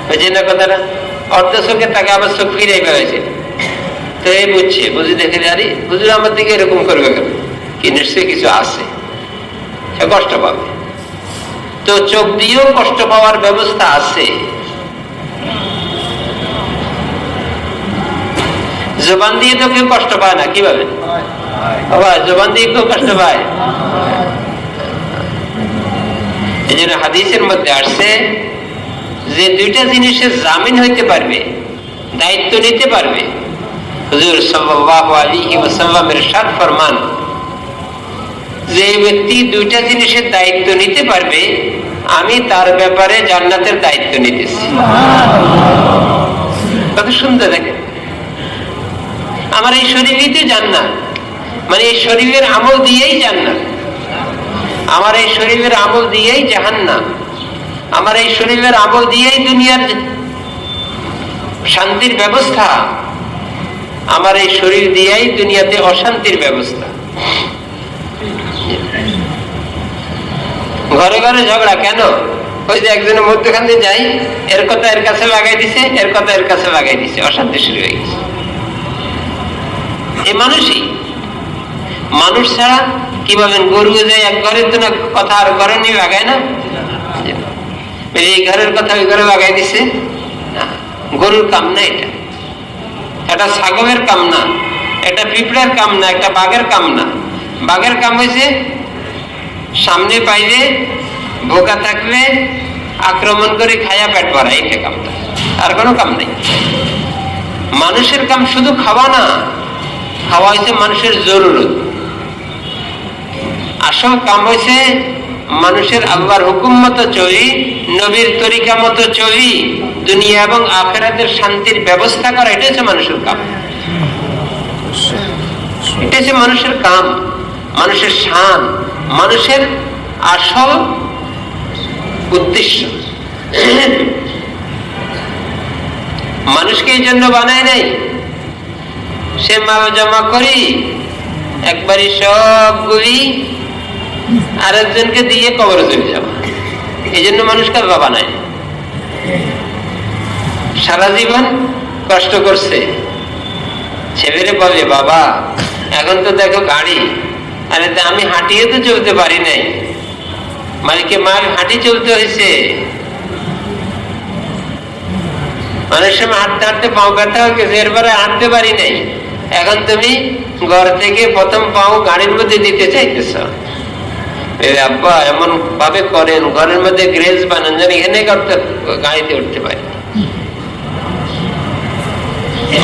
বুঝে না কথাটা? অর্ধ চোখে তাকে আবার চোখ ফিরাই পেয়েছে, তো এই বুঝছে, বুঝে দেখে আরে হুজুর আমার দিকে এরকম করবে কেন, কি নিশ্চয়ই কিছু আছে, সে কষ্ট পাবে। তো চোখ দিয়েও কষ্ট পাওয়ার ব্যবস্থা আছে। জবান দিয়ে তো কেউ কষ্ট পায় না, কিভাবে? জবান দিয়ে কেউ কষ্ট পায়। এই জন্য হাদিসের মধ্যে আসছে যে দুইটা জিনিসের জামিন হইতে পারবে, দায়িত্ব নিতে পারবে। হুজুর সাল্লাল্লাহু আলাইহি ওয়াসাল্লাম ইরশাদ ফরমান, যে ব্যক্তি দুইটা জিনিসের দায়িত্ব নিতে পারবে, আমি তার ব্যাপারে জান্নাতের দায়িত্ব নিতেছি। কত সুন্দর দেখেন, আমার এই শরীরই তো জান্নাত, মানে এই শরীরের আমল দিয়েই জান্নাত, আমার এই শরীরের আমল দিয়েই জাহান্নাম, আমার এই শরীরের আমল দিয়েই দুনিয়ার শান্তির ব্যবস্থা, আমার এই শরীর দিয়েই দুনিয়াতে অশান্তির ব্যবস্থা। ঘরে ঘরে ঝগড়া কেন? ওই যে একজনের মধ্যখান দিয়ে যাই, এর কথা এর কাছে লাগাই দিছে, এর কথা এর কাছে লাগাই দিছে, অশান্তি শুরু হয়ে গেছে। এই মানুষই, মানুষ ছাড়া কি বলেন, গরু যায় এক ঘরের তো না কথা আর ঘরে নিয়ে লাগায় না, এই ঘরের কথা ওই ঘরে লাগাই দিছে। গরুর কাম না এটা, এটা ছাগলের কাম না, এটা পিঁপড়ার কাম না, একটা বাঘের কাম না। বাঘের কাম হয়েছে সামনে পাইলে বোকা থাকলে আক্রমণ করে খায়া পেট ভরা, এইটা কামটা, আর কোনো কাম নেই। মানুষের কাম শুধু খাওয়া না, খাওয়া হয়েছে মানুষের জরুরত। আসল কাম হয়েছে মানুষের আল্লাহর হুকুম মতো চলি, নবীর তরিকা মতো চলি, দুনিয়া এবং আখিরাতের শান্তির ব্যবস্থা করা, এটা হচ্ছে মানুষের কাম। এটা হচ্ছে মানুষের কাম, মানুষের শান, মানুষের আসল উদ্দেশ্য। মানুষকে এই জন্য বানায় নাই সে মাল জমা করি একবারই সবগুলি আরেকজনকে দিয়ে কবরে চলে যাওয়া, এই জন্য মানুষকে বাবা নাই। সারা জীবন কষ্ট করছে, ছেলেরে বলে বাবা এখন তো দেখো গাড়ি, আরে আমি হাঁটিয়ে তো চলতে পারি নাই, মালিকে মাল হাঁটি চলতে হয়েছে, অনেক সময় হাঁটতে হাঁটতে পাও ব্যথা হয়ে গেছে, এরপরে হাঁটতে পারি নাই, এখন তুমি ঘর থেকে প্রথম পাও গাড়ির মধ্যে দিতে চাইতেছ। আব্বা এমন ভাবে করেন, ঘরের মধ্যে গ্রেজ বানান যেন এখানে গাড়িতে উঠতে পারি।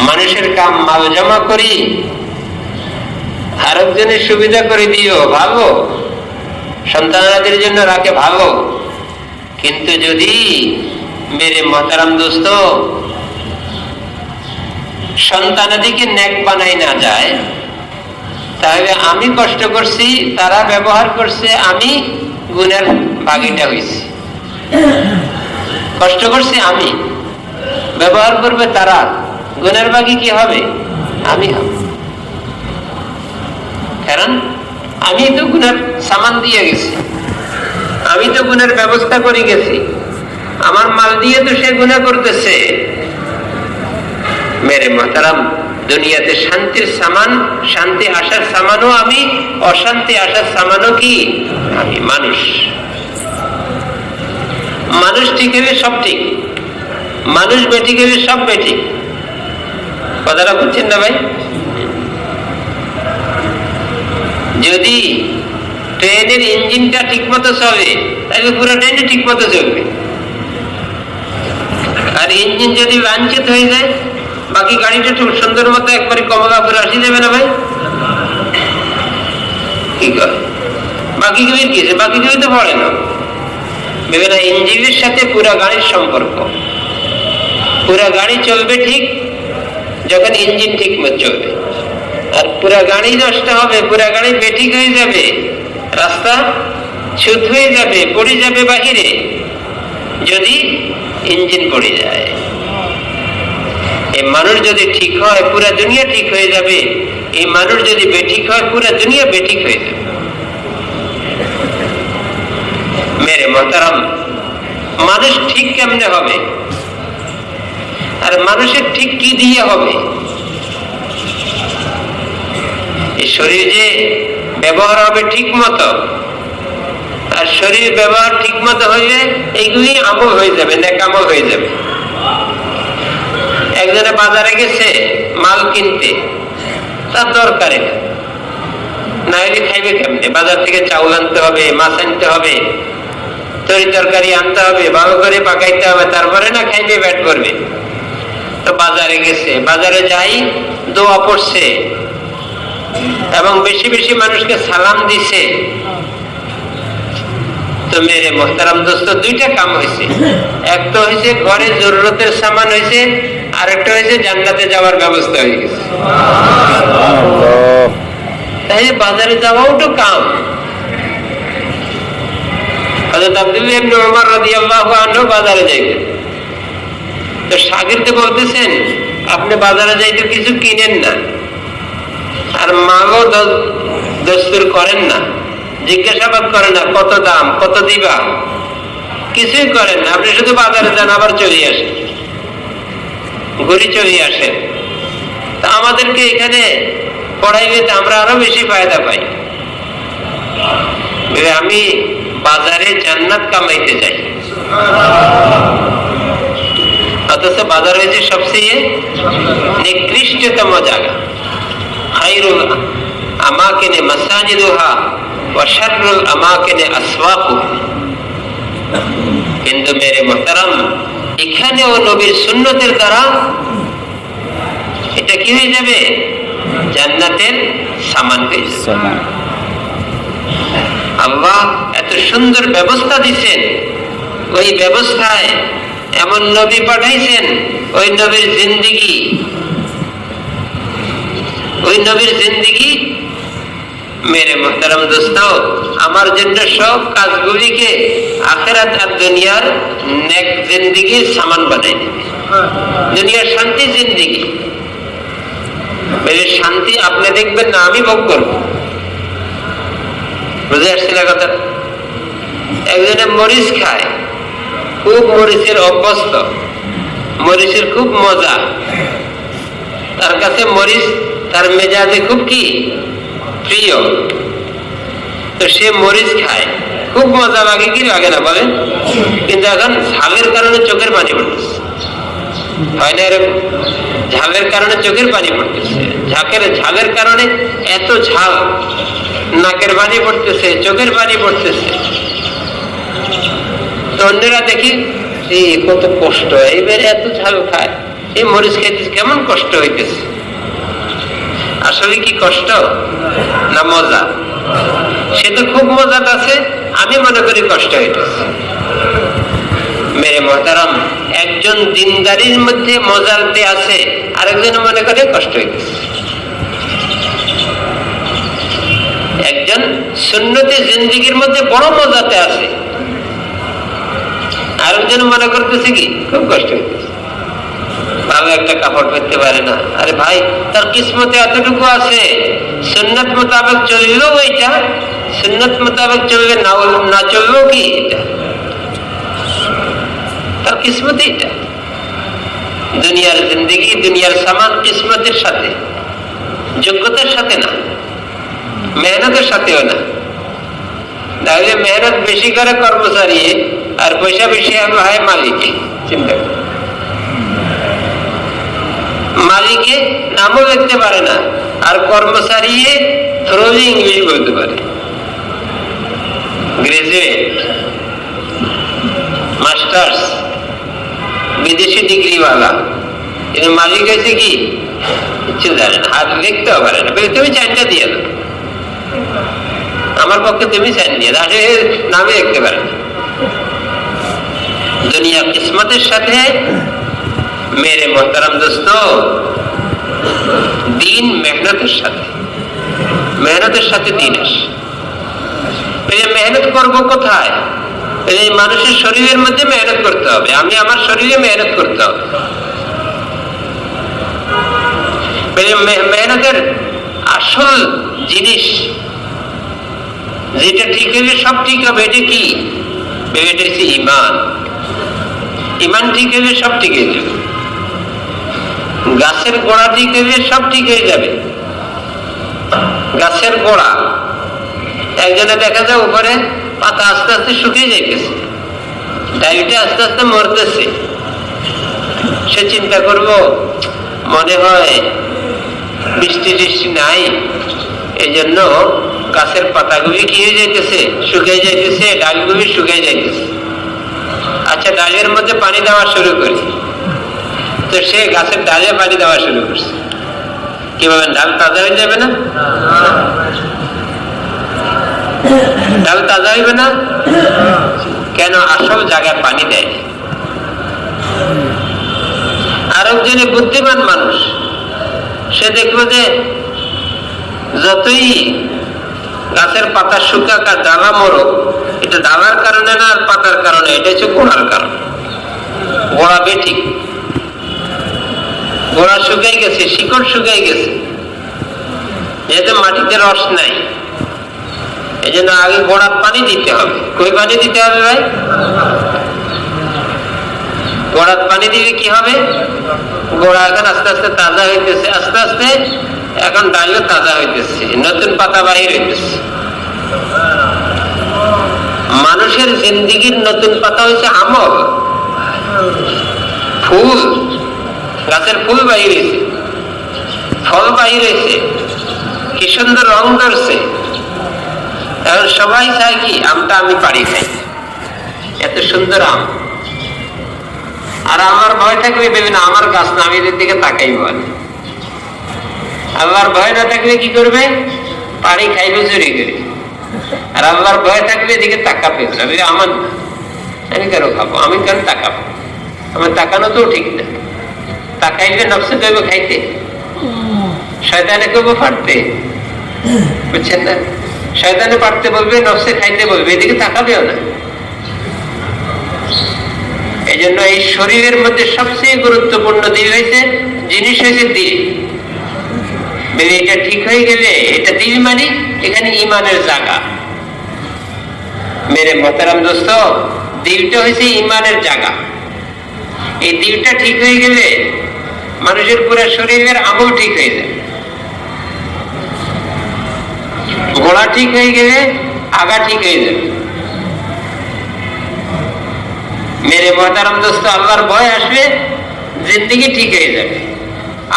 মানুষের কাম মাল জমা করি, আরেকজনের সুবিধা করে দিও, ভালো সন্তানাদের জন্য রাখে, ভালো। কিন্তু যদি মেরে মহতারাম দোস্ত সন্তানাদিকে নেক বানাই না যায়, তাহলে আমি কষ্ট করছি, তারা ব্যবহার করছে, আমি গুনার ভাগীটা হয়েছি। কষ্ট করছি আমি, ব্যবহার করবে তারা, গুনার ভাগী কি হবে? আমি হব। কারণ আমি তো গুনার সামান দিয়ে গেছি, আমি তো গুনার ব্যবস্থা করে গেছি, আমার মাল দিয়ে তো সে গুনাহ করতেছে। মেরে মহতারাম, দুনিয়াতে শান্তির সামান, শান্তি আসার সামানও আমি, অশান্তি আসার সামানও কি আমি। মানুষ মানুষ ঠিক হলে সব ঠিক, মানুষ বেঠিক হলে সব বেঠিক। কথাটা বুঝছেন না ভাই? যদি ট্রেনের ইঞ্জিনটা ঠিক মতো চলে তাহলে পুরো ট্রেনে ঠিক মতো চলবে, আর ইঞ্জিন যদি লাঞ্ছিত হয়ে যায় বাকি গাড়িটা খুব সুন্দর মতো একবারে কমলা করে আসি যাবে না ভাই? কি করে বাকি গাড়ির কি, বাকি গাড়ি তো পড়ে না। ভেবে না, ইঞ্জিনের সাথে পুরা গাড়ির সম্পর্ক। পুরা গাড়ি চলবে ঠিক যখন ইঞ্জিন ঠিক মতো চলবে, আর পুরা গাড়ি নষ্ট হবে, পুরা গাড়ি বেঠিক হয়ে যাবে, রাস্তা ছুত হয়ে যাবে, পড়ে যাবে বাহিরে যদি ইঞ্জিন পড়ে যায়। এই মানুষ যদি ঠিক হয় পুরা দুনিয়া ঠিক হয়ে যাবে, এই মানুষ যদি বেঠিক হয় পুরা দুনিয়া বেঠিক হয়ে যাবে। মেরে মোহতারাম, মানুষ ঠিক কেমনে হবে আর মানুষের ঠিক কি দিয়ে হবে? এই শরীর যে ব্যবহার হবে ঠিক মতো, আর শরীর ব্যবহার ঠিক মতো হইলে এইগুলি আমল হয়ে যাবে, নেক আমল হয়ে যাবে। একজনে বাজারে গেছে মাল কিনতে, তার দরকারে না হলে খাইবে কেমনে? বাজার থেকে চাউল আনতে হবে, মাছ আনতে হবে, তরি তরকারি আনতে হবে, ভালো করে পাকাইতে হবে, তারপরে না খাইবে, পেট করবে। তো বাজারে গেছে, বাজারে যাই দোয়া পড়ছে এবং বেশি বেশি মানুষকে সালাম দিছে। তো মেরে মোহতারাম দোস্ত, দুইটা কাম হয়েছে। এক তো হয়েছে ঘরে জরুরতের সামান হয়েছে, আর একটা হয়েছে জান্নাতে যাওয়ার ব্যবস্থা হয়ে গেছে। তাই বাজারে যাওয়াও তো কাম। হযরত আব্দুল্লাহ ইবনে ওমর রাদিয়াল্লাহু আনহু বাজারে যাইতেন। তো শাগিরকে বলতেছেন, আপনি বাজারে যাইতে কিছু কিনেন না, আর মালও দস্তুর করেন না, জিজ্ঞাসাবাদ করেন না কত দাম, কত দিবা, কিছুই করেন না। আপনি শুধু বাজারে যান, আবার চলে আসেন, ঘুরে চলে আসেন। তা আমাদেরকে এখানে পড়াইলে আমরা আরো বেশি ফায়দা পাই। আমি বাজারে জান্নাত কামাইতে চাই, অথচ বাজার হয়েছে সবচেয়ে নিকৃষ্টতম জায়গা। খায়রুল আমাকিনে মাসাজিদুহা ওয়া শাররুল আমাকিনে আসওয়াকুহা। কিন্তু মেরে মুহতারাম, এখানেও নবীর সুন্নতের দ্বারা এটা কি হয়ে যাবে? জান্নাতের সামান হয়ে যাবে। আল্লাহ এত সুন্দর ব্যবস্থা দিচ্ছেন, ওই ব্যবস্থায় এমন নবী পাঠাইছেন, ওই নবীর জিন্দিগি মেরে মুহতারাম দোস্ত আমার জন্য সব কাজগুলিকে আখিরাত আর দুনিয়ার নেক জিন্দিগির সামান বানাই দিবে। দুনিয়ার শান্তি জিন্দিগি, শান্তি আপনি দেখবেন না, আমি ভোগ করবো। বুঝে আসছে না কথা? একজনে মরিচ খায়, খুব মরিচের অভ্যস্ত, মরিচের খুব মজা, তার কাছে মরিচ তার মেজাজে খুব কি প্রিয়। তো সে মরিচ খায়, খুব মজা লাগে, কি লাগে না বলেন? কিন্তু এখন ঝালের কারণে চোখের পানি পড়তেছে, হয় না এরকম? ঝালের কারণে চোখের পানি পড়তেছে, ঝালের কারণে এত ঝাল, নাকের পানি পড়তেছে, চোখের পানি পড়তেছে। তো অন্যরা দেখি কত কষ্ট, এইবারে এত ঝাল খায়, এই মরিচ খাইতেছে, কেমন কষ্ট হইতেছে। আসলে কি কষ্ট না মজা? সে তো খুব মজা আছে, আমি মনে করি কষ্ট হইতেছে। মেরে মুহতারাম, একজন দিনদারির মধ্যে মজাতে আছে, আরেকজন মনে করে কষ্ট হইতেছে। একজন সুন্নতে জিন্দিগির মধ্যে বড় মজাতে আছে, আরেকজন মনে করতেছে কি খুব কষ্ট হইতেছে। ভালো একটা কাপড় পরতে পারে না, আরে ভাই তার কিসমতে এতটুকু আছে, সুন্নত মোতাবেক চললেও এইটা, সুন্নত মোতাবেক চললে না চললেও কি এটা তার কিসমতে। এটা দুনিয়ার জিন্দিগি, দুনিয়ার সামান কিসমতের সাথে, যোগ্যতার সাথে না, মেহনতের সাথেও না। তাহলে মেহনত বেশি করে কর্মচারী আর পয়সা বেশি হয় মালিকে। চিন্তা করে, মালিকে নামও লিখতে পারে না, আর কর্মচারী রোজ ইংলিশ বলতে পারে, গ্রাজুয়েট, মাস্টার্স, বিদেশি ডিগ্রিওয়ালা, কিন্তু মালিক হয়েছে কি কিছু জানে না, হাত লিখতেও পারে না। তুমি চাইটা দিয়ে দাও, আমার পক্ষে তুমি সাইন দিয়ে দাও, নামে লিখতে পারে না। দুনিয়া কিসমতের সাথে মেরে মোহতারাম দোস্ত, দিন মেহনতের সাথে, মেহনতের সাথে দিন আসে। এই মেহনত করবো কোথায়? এই মানুষের শরীরের মধ্যে মেহনত করতে হবে, আমি আমার শরীরে মেহনত করতে হবে। মেহনতের আসল জিনিস যেটা ঠিক হলে সব ঠিক হবে, এটা কি? এটা হচ্ছে ইমান। ইমান ঠিক হলে সব ঠিক হয়ে যাবে। গাছের গোড়া ঠিক হলে সব ঠিক হয়ে যাবে। গাছের গোড়া একজনে দেখা যায় উপরে পাতা আস্তে আস্তে শুকিয়ে যাইতেছে, ডালটা আস্তে আস্তে মরতেছে। সে চিন্তা করব, মনে হয় বৃষ্টি টিষ্টি নাই, এই জন্য গাছের পাতাগুলি কি হয়ে যাইতেছে, শুকিয়ে যাইতেছে, ডালগুলি শুকিয়ে যাইতেছে। আচ্ছা, ডালের মধ্যে পানি দেওয়া শুরু করি। তো সে গাছের ডালে পানি দেওয়া শুরু করছে। কিভাবে? ডাল তাজা হয়ে যাবে না? ডাল তাজা হইবে না কেন? আসল জায়গায় পানি দেয়। আর একজনে বুদ্ধিমান মানুষ, সে দেখলো যে যতই গাছের পাতা শুকাক আর ডালা মরুক, এটা ডালার কারণে না আর পাতার কারণে, এটা হচ্ছে গোড়ার কারণ। গোড়া বেঠিক, গোড়া শুকাই গেছে, শিকড় শুকাই গেছে, যেহেতু মাটিতে রস নাই। এই জন্য আগে গোড়ার পানি দিতে হবে। কই পানি দিতে হবে ভাই? গোড়ার পানি দিলে কি হবে? গোড়া এখন আস্তে আস্তে তাজা হইতেছে, আস্তে আস্তে এখন ডালও তাজা হইতেছে, নতুন পাতা বাহির হইতেছে। মানুষের জিন্দিগির নতুন পাতা হয়েছে আমল, ফুল। গাছের ফুল বাহির হয়েছে, ফল বাহির হয়েছে, কি সুন্দর রং ধরছে। এখন সবাই চায় কি আমটা আমি পারি খাই, এত সুন্দর আম। আর আমার ভয় থাকলে ভেবে না আমার গাছ না, আমি এদের দিকে তাকাই বলে। আল্লাহর ভয় না থাকলে কি করবে? পানি খাইবে চুরি করে। আর আল্লাহর ভয় থাকলে এদিকে তাকাবে, আমার আমি কেন খাবো, আমি কেন তাকাবো? আমার তাকানো তো ঠিক না। তাকাইলে নফসে কইব খাইতে, শয়তানে কইব ফাটতে, বুঝছেন না? শয়তানে পারতে বলবে, নফসে খাইতে বলবে, এদিকে তাকাবেও না। এই জন্য এই শরীরের মধ্যে সবচেয়ে গুরুত্বপূর্ণ জিনিস হয়েছে দিল। এটা ঠিক হয়ে গেলে, এটা দিল মানে এখানে ইমানের জায়গা। মেরে মোহতারাম দোস্ত, দিলটা হয়েছে ইমানের জায়গা। এই দিলটা ঠিক হয়ে গেলে মানুষের পুরো শরীরের আমল ঠিক হয়ে যায়। গোড়া ঠিক হয়ে গেলে আগা ঠিক হয়ে যাবে। মেরে মোহতারাম দোস্ত, আল্লাহর ভয় আসবে, জিন্দেগি ঠিক হয়ে যাবে।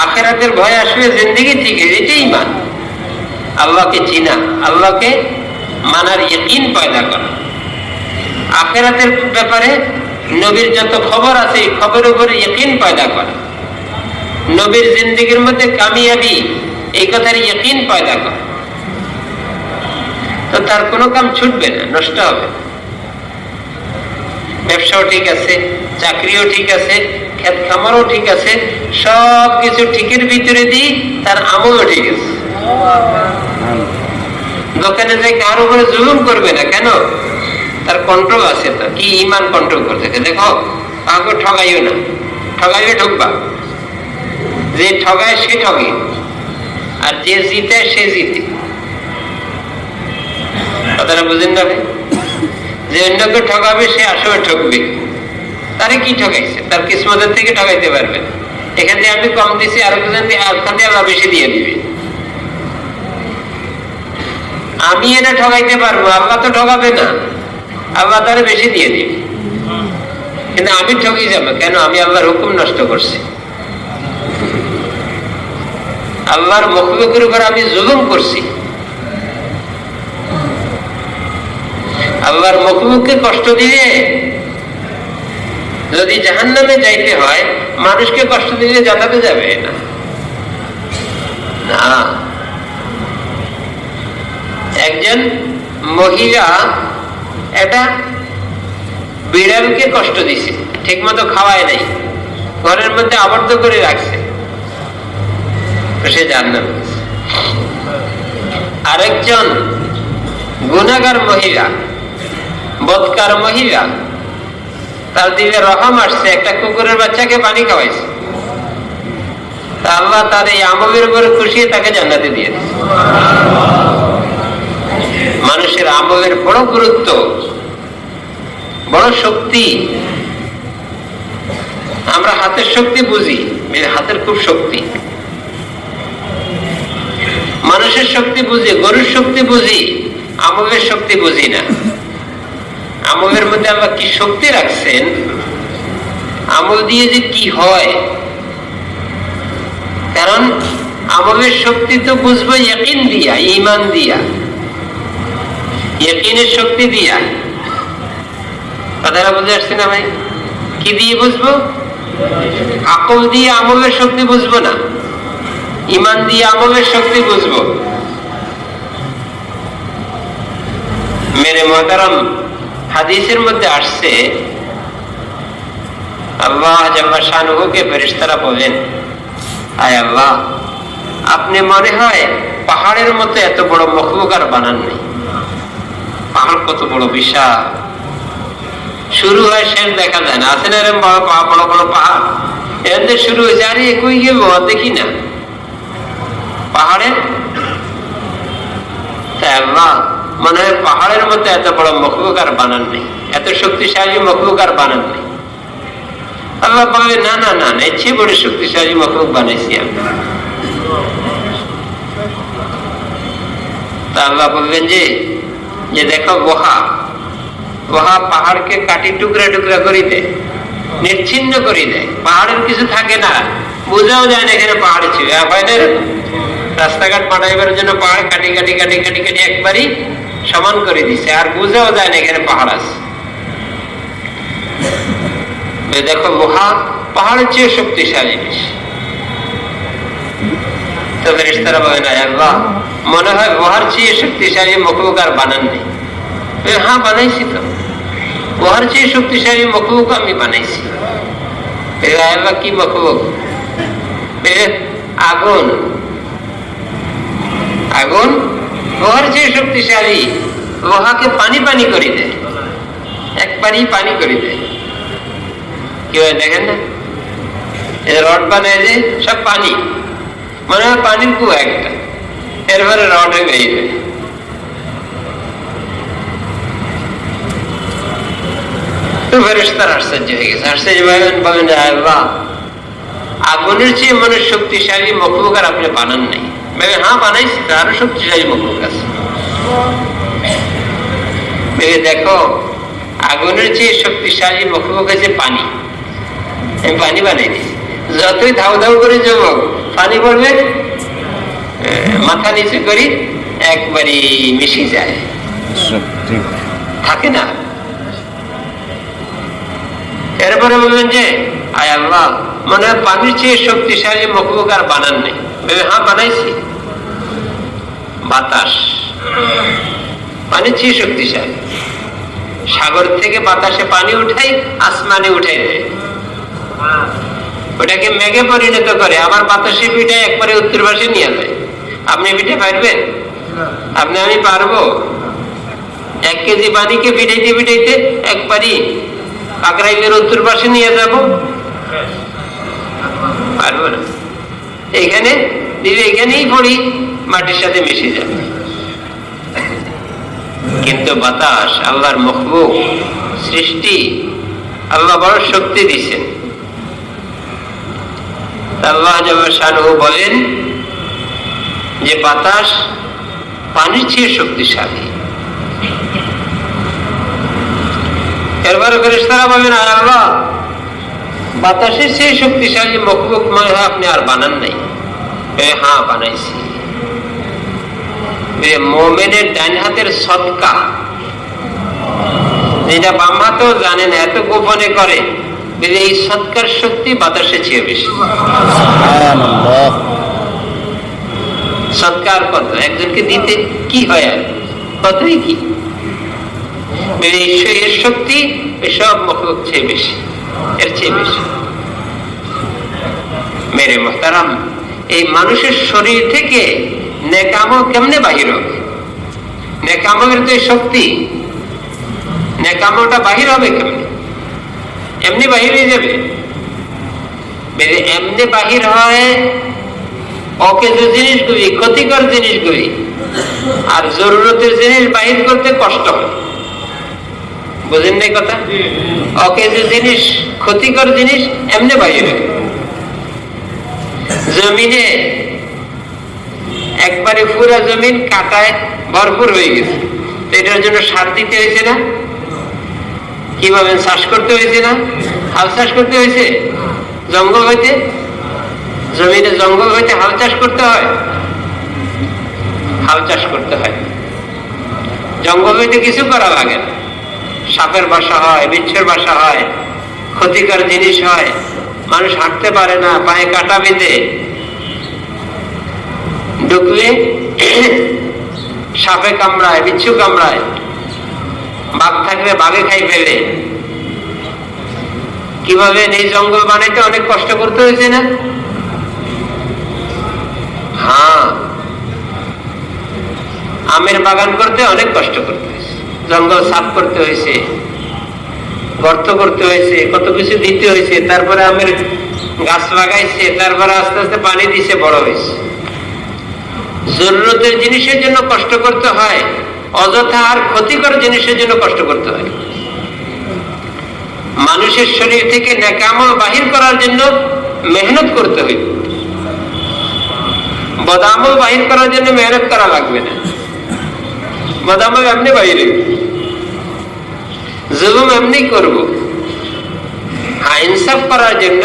আখিরাতের ভয় আসবে, জিন্দেগি ঠিক হয়ে যাবে। এটাই ইমান। আল্লাহকে চিনা, আল্লাহকে মানার ইয়াকিন পয়দা করা। আখিরাতের ব্যাপারে নবীর যত খবর আছে, এই খবরের উপরে ইয়াকিন পয়দা করা। নবীর জিন্দেগির মধ্যে কামিয়াবি, এই কথার ইয়াকিন পয়দা করা। তো তার কোনো কাম ছুটবে না, নষ্ট হবে। ব্যবসাও ঠিক আছে, চাকরিও ঠিক আছে, ক্ষেত খামারও ঠিক আছে, সব কিছু ঠিকের ভিতরে দিই, তার আমলও ঠিক আছে। দোকানে যাই কার উপরে জুলুম করবে না, কেন? তার কন্ট্রোল আছে। তো কি ইমান কন্ট্রোল করতে? দেখো, কাউকে ঠগাইও না, ঠগাইলে ঠকবা। যে ঠগায় সে ঠগে, আর যে জিতে সে জিতে। কথাটা বুঝেন না? যে অন্যকে ঠকাবে সে আসলে ঠকবে। তারে কি ঠকাইছে? তার কিসমতের থেকে ঠকাইতে পারবে না। এখান থেকে আমি কম দিছি, আর ওখান থেকে আল্লাহ বেশি দিয়ে দিবে। আমি এটা ঠকাইতে পারবো, আল্লাহ তো ঠকাবে না, আল্লাহ তারে বেশি দিয়ে দিবে। কিন্তু আমি ঠকি যাবো কেন? আমি আল্লাহর হুকুম নষ্ট করছি, আল্লাহর মখলুকের উপর আমি জুলুম করছি। আল্লাহর মখলুককে কষ্ট দিয়ে যদি জাহান্নামে যাইতে হয়, মানুষকে কষ্ট দিলে জান্নাতে যাবে না। একজন মহিলা একটা বিড়ালকে কষ্ট দিছে, ঠিক মতো খাওয়ায় নাই, ঘরের মধ্যে আবদ্ধ করে রাখছে, সে জাহান্নামে। আরেকজন গুনাহগার মহিলা, বদকার মহিলা, তার দিলে রহম আসছে, একটা কুকুরের বাচ্চাকে পানি খাওয়াইছে, তা আল্লাহ তার এই আমলের উপরে খুশি তাকে জান্নাতে দিয়ে দিয়েছে। মানুষের আমলের বড় গুরুত্ব, বড় শক্তি। আমরা হাতের শক্তি বুঝি, হাতের খুব শক্তি, মানুষের শক্তি বুঝি, গরুর শক্তি বুঝি, আমলের শক্তি বুঝি না। আমলের মধ্যে আল্লাহ কি শক্তি রাখছেন, আমল দিয়ে যে কি হয়, কারণ আমলের শক্তি তো বুঝবো ইয়াকিন দিয়া, ঈমান দিয়া, ইয়াকিনের শক্তি দিয়া। কথাটা বুঝে আসছে না ভাই? কি দিয়ে বুঝবো? আকল দিয়ে আমলের শক্তি বুঝবো না, ঈমান দিয়ে আমলের শক্তি বুঝবো। মেরে মুহতারাম, হাদিসের মধ্যে আসছে আল্লাহ জাল্লা শানুহুকে ফেরেশতারা বলেন, আয় আল্লাহ, আপনি মনে হয় পাহাড়ের মতো এত বড় মখলুক আর বানান নেই। পাহাড় কত বড় বিশাল, শুরু হয় শেষ দেখা যায় না। আছে না এরকম বড় পাহাড়, বড় বড় পাহাড়, এদের শুরু হয়েছে, আরে কই গেল দেখি না পাহাড়ের। তাই আল্লাহ মনে হয় পাহাড়ের মতো এত বড় মখলুক আর বানান নেই, এত শক্তিশালী মখলুক আর বানান নেই। আল্লাহ বলে, না না না, এর চেয়ে বড় শক্তিশালী মখলুক বানাইছি আমি। তা আল্লাহ বললেন যে দেখো বহা পাহাড়কে কাটি টুকরা টুকরা করে দেয়, নিচ্ছিন্ন করে দেয়, পাহাড়ের কিছু থাকে না, বোঝাও যায় না এখানে পাহাড় ছিল। রাস্তাঘাট পাঠাইবার জন্য পাহাড় কাটি কাটি কাটি কাটি কাটি একবারই সমান করে দিচ্ছে, আর বোঝাও যায় না এখানে পাহাড় আছে। দেখো লোহা পাহাড়ের চেয়ে শক্তিশালী বেশি। তো ফেরেশতারা বলেন, আল্লাহ মনে হয় লোহার চেয়ে শক্তিশালী মখলুক আর বানান নেই। হ্যাঁ বানাইছি তো, লোহার চেয়ে শক্তিশালী মখলুক আমি বানাইছি। আল্লাহ কি মখলুক? আগুন। আগুন লোহার চেয়ে শক্তিশালী, লোহাকে পানি পানি করে দেয়, একবারই পানি করে দেয়। কি হয় দেখেন না, রড বানায় যে সব পানি, মনে হয় পানির কুয়া একটা, এরপরে রড হয়ে গিয়ে যায়। তো ফেরেশতারা আশ্চর্য হয়ে গেছে, আশ্চর্য বলেন, আল্লাহ আগুনের চেয়ে মনে শক্তিশালী মখলুক আর আপনি বানান নাই। হ্যাঁ বানাইছি, আরো শক্তিশালী মখলুক আছে। দেখো আগুনের চেয়ে শক্তিশালী মখলুক আছে পানি, আমি পানি বানাই দিছি। যতই ধাউ ধাউ করে যাব পানি পড়বে, মাথা নিচে করি একবারই মিশে যায়, থাকে না। এরপরে বলবেন যে আয় আল্লাহ মনে হয় পানির চেয়ে শক্তিশালী মখলুক আর বানান নেই। হ্যাঁ বানাইছি। বাতাস পানির চেয়ে শক্তিশালী, সাগর থেকে বাতাসে পানি উঠাই, আসমানে উঠাই দেয়, ওটাকে মেঘে পরিণত করে, আবার বাতাসে পিঠায় একবারে উত্তর পাশে নিয়ে যায়। আপনি পিঠে পারবেন? আপনি আমি পারবো? 1 কেজি পানিকে পিঠাইতে পিঠাইতে একবারই কাকরাইলের উত্তর পাশে নিয়ে যাব? পারবো না। এখানে দিলে এখানেই পড়ি, মাটির সাথে মিশে যাবে। কিন্তু বাতাস আল্লাহর মখলুক, সৃষ্টি, আল্লাহ বড় শক্তি দিয়েছেন। আল্লাহ শানুহু বলেন যে বাতাস পানির চেয়ে শক্তিশালী। এরপরে ফেরেশতারা বলেন, আল্লাহ বাতাসের চেয়ে শক্তিশালী মখলুক মনে হয় আপনি আর বানান নাই। হ্যাঁ বানাইছি। মুমিনের ডান হাতের সদকা, যেটা বাম হাতেও জানে না, এত গোপনে করে, এই সদকার শক্তি বাতাসের চেয়ে বেশি। সদকার কত, একজনকে দিতে কি হয়, আর কতই কি, এর শক্তি সব মখলুক চেয়ে বেশি, এর চেয়ে বেশি। মেরে মুহতারাম, এই মানুষের শরীর থেকে নেক আমল কেমনে বাহির হবে? নেক আমলের তো শক্তি, নেক আমলটা বাহির হবে কেমনি? এমনি বাহির হয়ে যাবে? এমনি বাহির হয় অকেজ জিনিসগুলি, ক্ষতিকর জিনিসগুলি, আর জরুরতের জিনিস বাহির করতে কষ্ট হয়। বুঝেন নাই কথা? অকেজ জিনিস, ক্ষতিকর জিনিস এমনি বাহির হয়। জমিনে একবারে পুরা জমিন কাটায় ভরপুর হয়ে গেছে, এটার জন্য সার দিতে হয়েছে না? কিভাবে চাষ করতে হয়েছে না? হাল চাষ করতে হয়েছে। জঙ্গল হইতে, জমিনে জঙ্গল হইতে হাল চাষ করতে হয়, হাল চাষ করতে হয়। জঙ্গল হইতে কিছু করা লাগে না। সাপের বাসা হয়, বিচ্ছুর বাসা হয়, ক্ষতিকর জিনিস হয়, মানুষ হাঁটতে পারে না, পায়ে কাটা বেঁধে ঢুকলে সাপে কামড়ায়, বিচ্ছু কামড়ায়, বাঘ থাকলে বাঘে খাই ফেলে। কিভাবে এই জঙ্গল বানাইতে অনেক কষ্ট করতে হয়েছে না? হ্যাঁ, আমের বাগান করতে অনেক কষ্ট করতে হয়েছে, জঙ্গল সাফ করতে হয়েছে, গর্ত করতে হয়েছে, কত কিছু দিতে হয়েছে, তারপরে আমের গাছ লাগাইছে, তারপরে আস্তে আস্তে পানি দিছে, বড় হয়েছে। জরুরতের জিনিসের জন্য কষ্ট করতে হয়, অযথা আর ক্ষতিকর জিনিসের জন্য কষ্ট করতে হয়। মানুষের শরীর থেকে নেক আমল বাহির করার জন্য মেহনত করতে হয়। বদামল বাহির করার জন্য মেহনত করা লাগবে না, বদামল এমনি বাহিরে, জুলুম এমনি করব। হ্যাঁ, ইনসাফ করার জন্য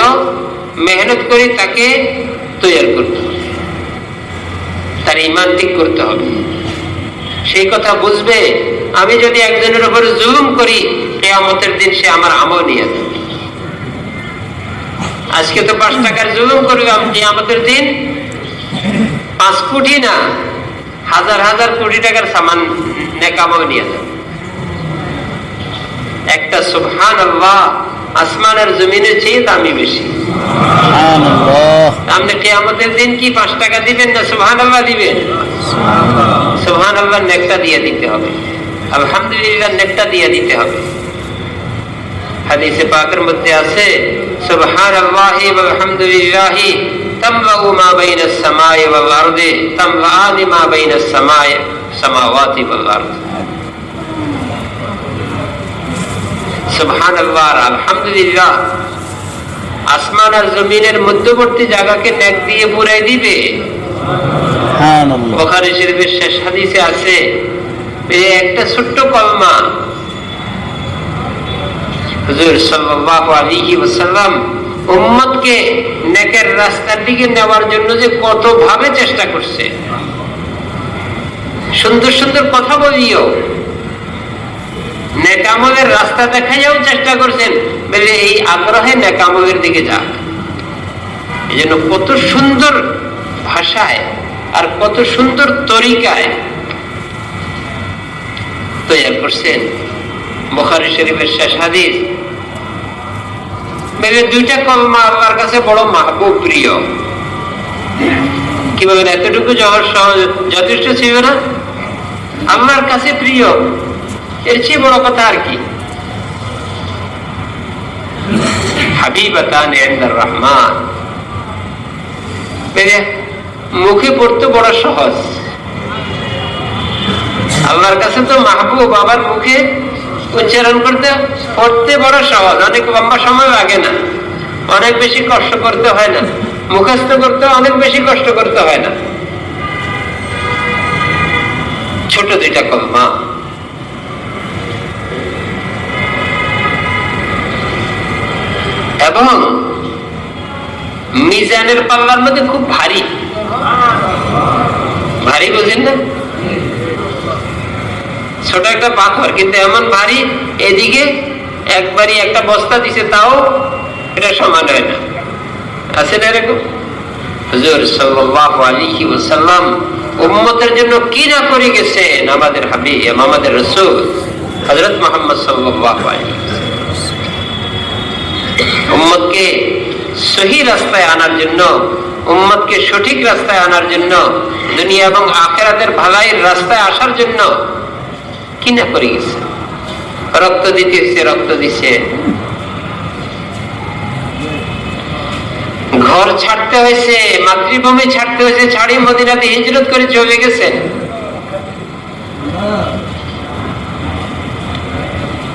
মেহনত করে তাকে তৈরি করতে হবে, তার ঈমান ঠিক করতে হবে। সেই কথা বুঝবে, আমি যদি একজনের উপর জুলুম করি, কিয়ামতের দিন সে আমার আমল নিয়ে যাবে। আজকে তো 5 টাকার জুলুম করবে, আমি কিয়ামতের দিন 5 কোটি না, হাজার হাজার কোটি টাকার সামান নেক আমল নিয়ে যাবে। একটা সুবহানাল্লাহ আসমানের জমিনের চেয়ে দামি বেশি। আপনি কিয়ামতের দিন কি 5 টাকা দিবেন না সুবহানাল্লাহ দিবেন? সুবহানাল্লাহ নেকটা দিয়ে দিতে হবে, আলহামদুলিল্লাহ নেকটা দিয়ে দিতে হবে। হাদিসে পাকের মধ্যে আছে, সুবহানাল্লাহি ওয়া আলহামদুলিল্লাহি তামলাউ মা বাইনাস সামাই ওয়াল আরদি তামলাআনি মা বাইনাস সামাই সামাওয়াতি ওয়াল আরদ। সুবহানাল্লাহ আর আলহামদুলিল্লাহ আসমান আর জমিনের মধ্যবর্তী জায়গাকে নেক দিয়ে পুরাই দিবে। সুবহানাল্লাহ। বুখারী শরীফের শেষ হাদিসে আছে, একটা ছোট্ট কলমা হুজুর সাল্লাল্লাহু আলাইহি ওয়াসাল্লাম উম্মতকে নেকের রাস্তার দিকে নেওয়ার জন্য যে কত ভাবে চেষ্টা করছে, সুন্দর সুন্দর কথা বলিও, নেক আমলের রাস্তা দেখাইও চেষ্টা করছেন, বলে এই আগ্রহে নেক আমলের দিকে যাক। এই জন্য কত সুন্দর ভাষায় আর কত সুন্দর তরিকায় তৈরি করছেন। বুখারী শরীফের শেষ হাদিস, দুইটা কলমা আল্লাহর কাছে বড় মাহবুব, প্রিয়। কি বলেন, এতটুকু যথেষ্ট ছিল না? আল্লাহর কাছে প্রিয়, এর চেয়ে বড় কথা আর কি? হাবিবাতান ইনদার রহমান, মুখে পড়তে বড় সহজ। আল্লাহর কাছে তো মাহবুব, আবার মুখে উচ্চারণ করতে পড়তে বড় সহজ, অনেক লম্বা সময় লাগে না, অনেক বেশি কষ্ট করতে হয় না, মুখস্থ করতে অনেক বেশি কষ্ট করতে হয় না। ছোট দুইটা কলমা, এবং মিজানের পাল্লার মধ্যে খুব ভারী ভারী, বুঝেন না? ছোট একটা পাথর, কিন্তু এমন ভারী, এদিকে একবারই একটা বস্তা দিছে, তাও এটা সমান হয় না। আছে না এরকম? হুজুর সাল্লাল্লাহু আলাইহি ওয়াসাল্লাম উম্মতের জন্য কি না করে গেছেন, আমাদের হাবিব, আমাদের রাসূল হযরত মুহাম্মদ সাল্লাল্লাহু আলাইহি ওয়াসাল্লাম উম্মতকে সহি রাস্তায় আনার জন্য, উম্মতকে সঠিক রাস্তায় আনার জন্য, দুনিয়া এবং আখিরাতের ভালাইয়ের রাস্তায় আসার জন্য কি না করে গেছে। রক্ত দিতে হচ্ছে, রক্ত দিচ্ছে, ঘর ছাড়তে হয়েছে, মাতৃভূমি ছাড়তে হয়েছে, ছাড়ি মদিনাতে হিজরত করে চলে গেছেন।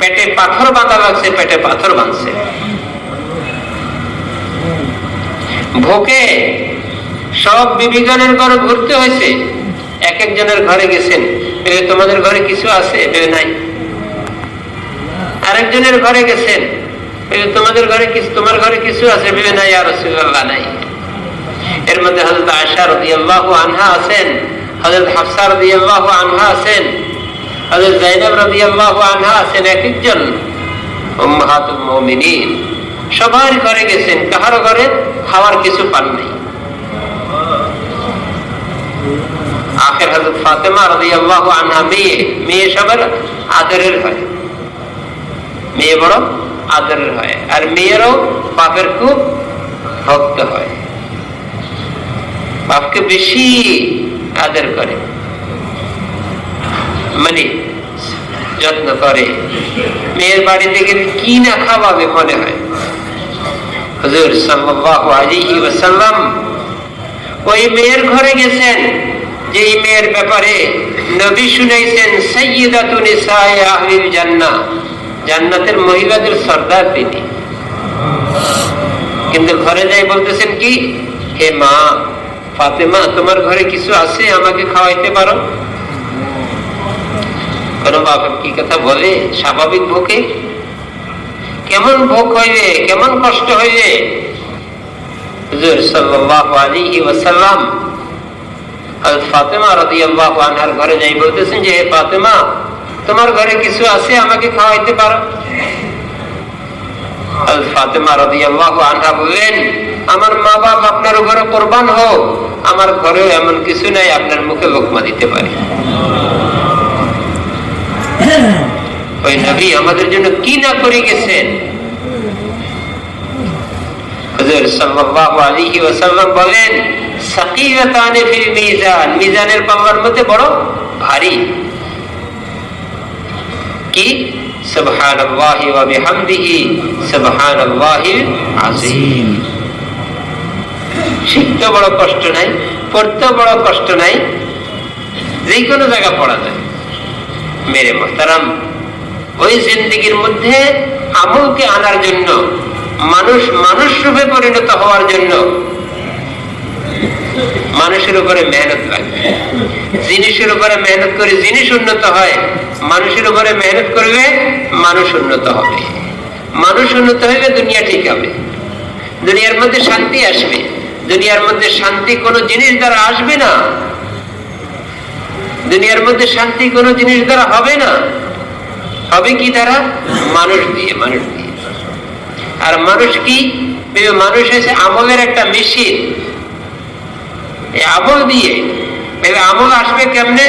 পেটে পাথর বাঁধা লাগছে, পেটে পাথর বাঁধছে, ভোকে সব বিবিগণের ঘরে ঘুরতে হয়েছে। এক একজনের ঘরে গেছেন, তোমাদের ঘরে কিছু আছে? নাই। আরেকজনের ঘরে গেছেন, তোমাদের ঘরে কিছু, তোমার ঘরে কিছু আছে? নাই, ইয়া রাসূলুল্লাহ নাই। এর মধ্যে হযরত আয়েশা রাদিয়াল্লাহু আনহা আছেন, হযরত হাফসা রাদিয়াল্লাহু আনহা আছেন, হযরত যায়েনব রাদিয়াল্লাহু আনহা আছেন। এক একজন উম্মাহাতুল মুমিনিন সবার ঘরে গেছেন, কাহারো ঘরে খাওয়ার কিছু পান নাই। আখের হযরত ফাতেমা রাদিয়াল্লাহু আনহা মেয়ে সবার আদরের হয়, মেয়ে বড় আদরের হয়, আর মেয়েরও বাপের খুব ভক্ত হয়, বাপকে বেশি আদর করে, মানে যত্ন করে। মেয়ের বাড়িতে গেলে কি না খাওয়াবে মনে হয়। হুজুর সাল্লাল্লাহু আলাইহি ওয়াসাল্লাম ওই মেয়ের ঘরে গেছেন, যে মেয়ের ব্যাপারে নবী শুনাইছেন সাইয়্যিদাতু নিসায়ে আহলিল জান্নাহ, জান্নাতের মহিলাদের সর্দার তিনি। কিন্তু ঘরে যাই বলতেছেন কি, হে মা ফাতেমা, তোমার ঘরে কিছু আছে, আমাকে খাওয়াইতে পারো? কোন বাপ কি কথা বলে? স্বাভাবিক ভোকে কেমন ভোগ হইবে, কেমন কষ্ট হইবে। হুজুর সাল্লাল্লাহু আলাইহি ওয়াসাল্লাম হযরত ফাতেমা রাদিয়াল্লাহু আনহার ঘরে যাই বলতেছেন যে, হে ফাতেমা, তোমার ঘরে কিছু আছে, আমাকে খাওয়াইতে পারো? হযরত ফাতেমা রাদিয়াল্লাহু আনহা বললেন, আমার মা বাপ আপনার ঘরে কুরবান হোক, আমার ঘরেও এমন কিছু নাই আপনার মুখে লোকমা দিতে পারে। ওই নবী আমাদের জন্য কি না করে গেছেন। হুজুর সাল্লাল্লাহু আলাইহি ওয়াসাল্লাম বলেন, সাকিলাতানি ফিল মিজান, মিজানের পাল্লার মধ্যে বড় ভারী কি? সুবহানাল্লাহি ওয়া বিহামদিহি সুবহানাল্লাহিল আযীম। শিখতে বড় কষ্ট নাই, পড়তে বড় কষ্ট নাই, যে কোনো জায়গা পড়া যায়। মেরে মুহতারাম, ওই জিন্দেগির মধ্যে আমলকে আনার জন্য, মানুষ রূপে পরিণত হওয়ার জন্য মানুষের উপরে মেহনত লাগবে। জিনিসের উপরে মেহনত করে জিনিস উন্নত হয়, মানুষের উপরে মেহনত করবে মানুষ উন্নত হবে। মানুষ উন্নত হইলে দুনিয়া ঠিক হবে, দুনিয়ার মধ্যে শান্তি আসবে। দুনিয়ার মধ্যে শান্তি কোনো জিনিস দ্বারা আসবে না, দুনিয়ার মধ্যে শান্তি কোনো জিনিস দ্বারা হবে না, হবে কি দ্বারা? মানুষ দিয়ে, মানুষ দিয়ে। আর মানুষ কি? মানুষ হচ্ছে আমলের একটা মেশিন। এই আমল দিয়ে আমল আসবে কেমনে?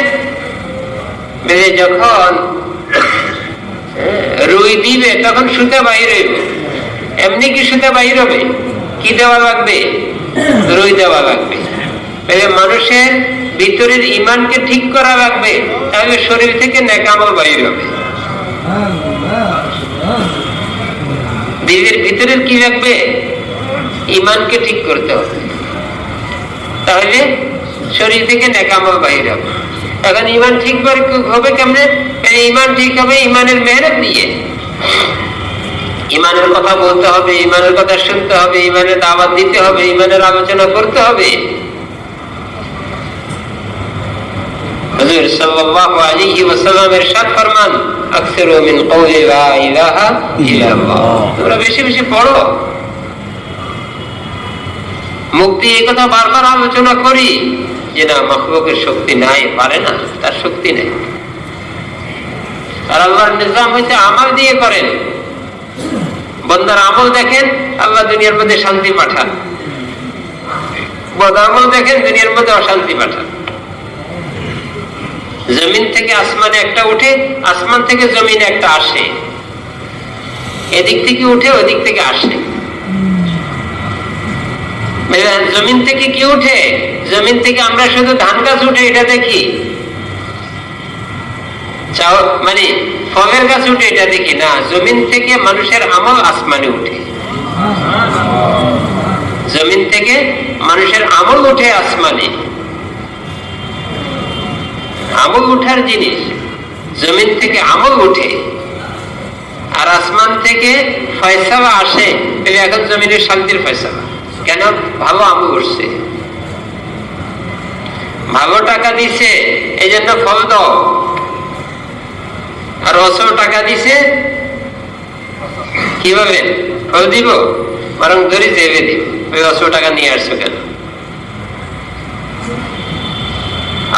যখন রুই দিবে তখন সুতা বাহির হইবে। এমনি কি সুতা বাহির হবে? কি দেওয়া লাগবে? রুই দেওয়া লাগবে। মানুষের ভিতরের ইমানকে ঠিক করা লাগবে, তাহলে শরীর থেকে নেক আমল বাহির হবে। দিলের ভিতরের কি লাগবে? ইমানকে ঠিক করতে হবে, তাহলে শরীর থেকে নেক আমল বাহির হবে। এখন ইমান ঠিক হবে কেমনে? ইমান ঠিক হবে ইমানের মেহনত দিয়ে। ইমানের কথা বলতে হবে, ইমানের কথা শুনতে হবে, ইমানের দাওয়াত দিতে হবে, ইমানের আলোচনা করতে হবে। হুজুর সাল্লাল্লাহু আলাইহি ওয়াসাল্লাম ইরশাদ ফরমান, আকসিরু মিন কওলি লা ইলাহা ইল্লাল্লাহ। তোমরা বেশি বেশি পড়ো। মুক্তি এই কথা বারবার আলোচনা করি যে না, মাখলুকের শক্তি নাই, পারে না, তার শক্তি নেই। আর আল্লাহর নিজাম হইতে আমল দিয়ে করেন। বন্দার আমল দেখেন, আল্লাহ দুনিয়ার মধ্যে শান্তি পাঠান। বদ আমল দেখেন, দুনিয়ার মধ্যে অশান্তি পাঠান। জমিন থেকে আসমানে একটা উঠে, আসমান থেকে জমিনে একটা আসে, এদিক থেকে উঠে ওদিক থেকে আসে। জমিন থেকে কি উঠে? জমিন থেকে আমরা শুধু ধান গাছ উঠে এটা দেখি, মানে ফলের গাছ উঠে এটা দেখি না, জমিন থেকে মানুষের আমল আসমানে উঠে, জমিন থেকে মানুষের আমল উঠে আসমানে। আমল উঠার জিনিস, জমিন থেকে আমল উঠে আর আসমান থেকে ফয়সালা আসে। এখন জমিনের শান্তির ফয়সালা কেন? ভালো আমল উঠছে, ভালো টাকা দিছে এই জন্য ফল দাও, আর অসল টাকা দিছে কিভাবে ফল দিব? বরং ধরি চেপে দিব, ওই অসল টাকা নিয়ে আসছো কেন?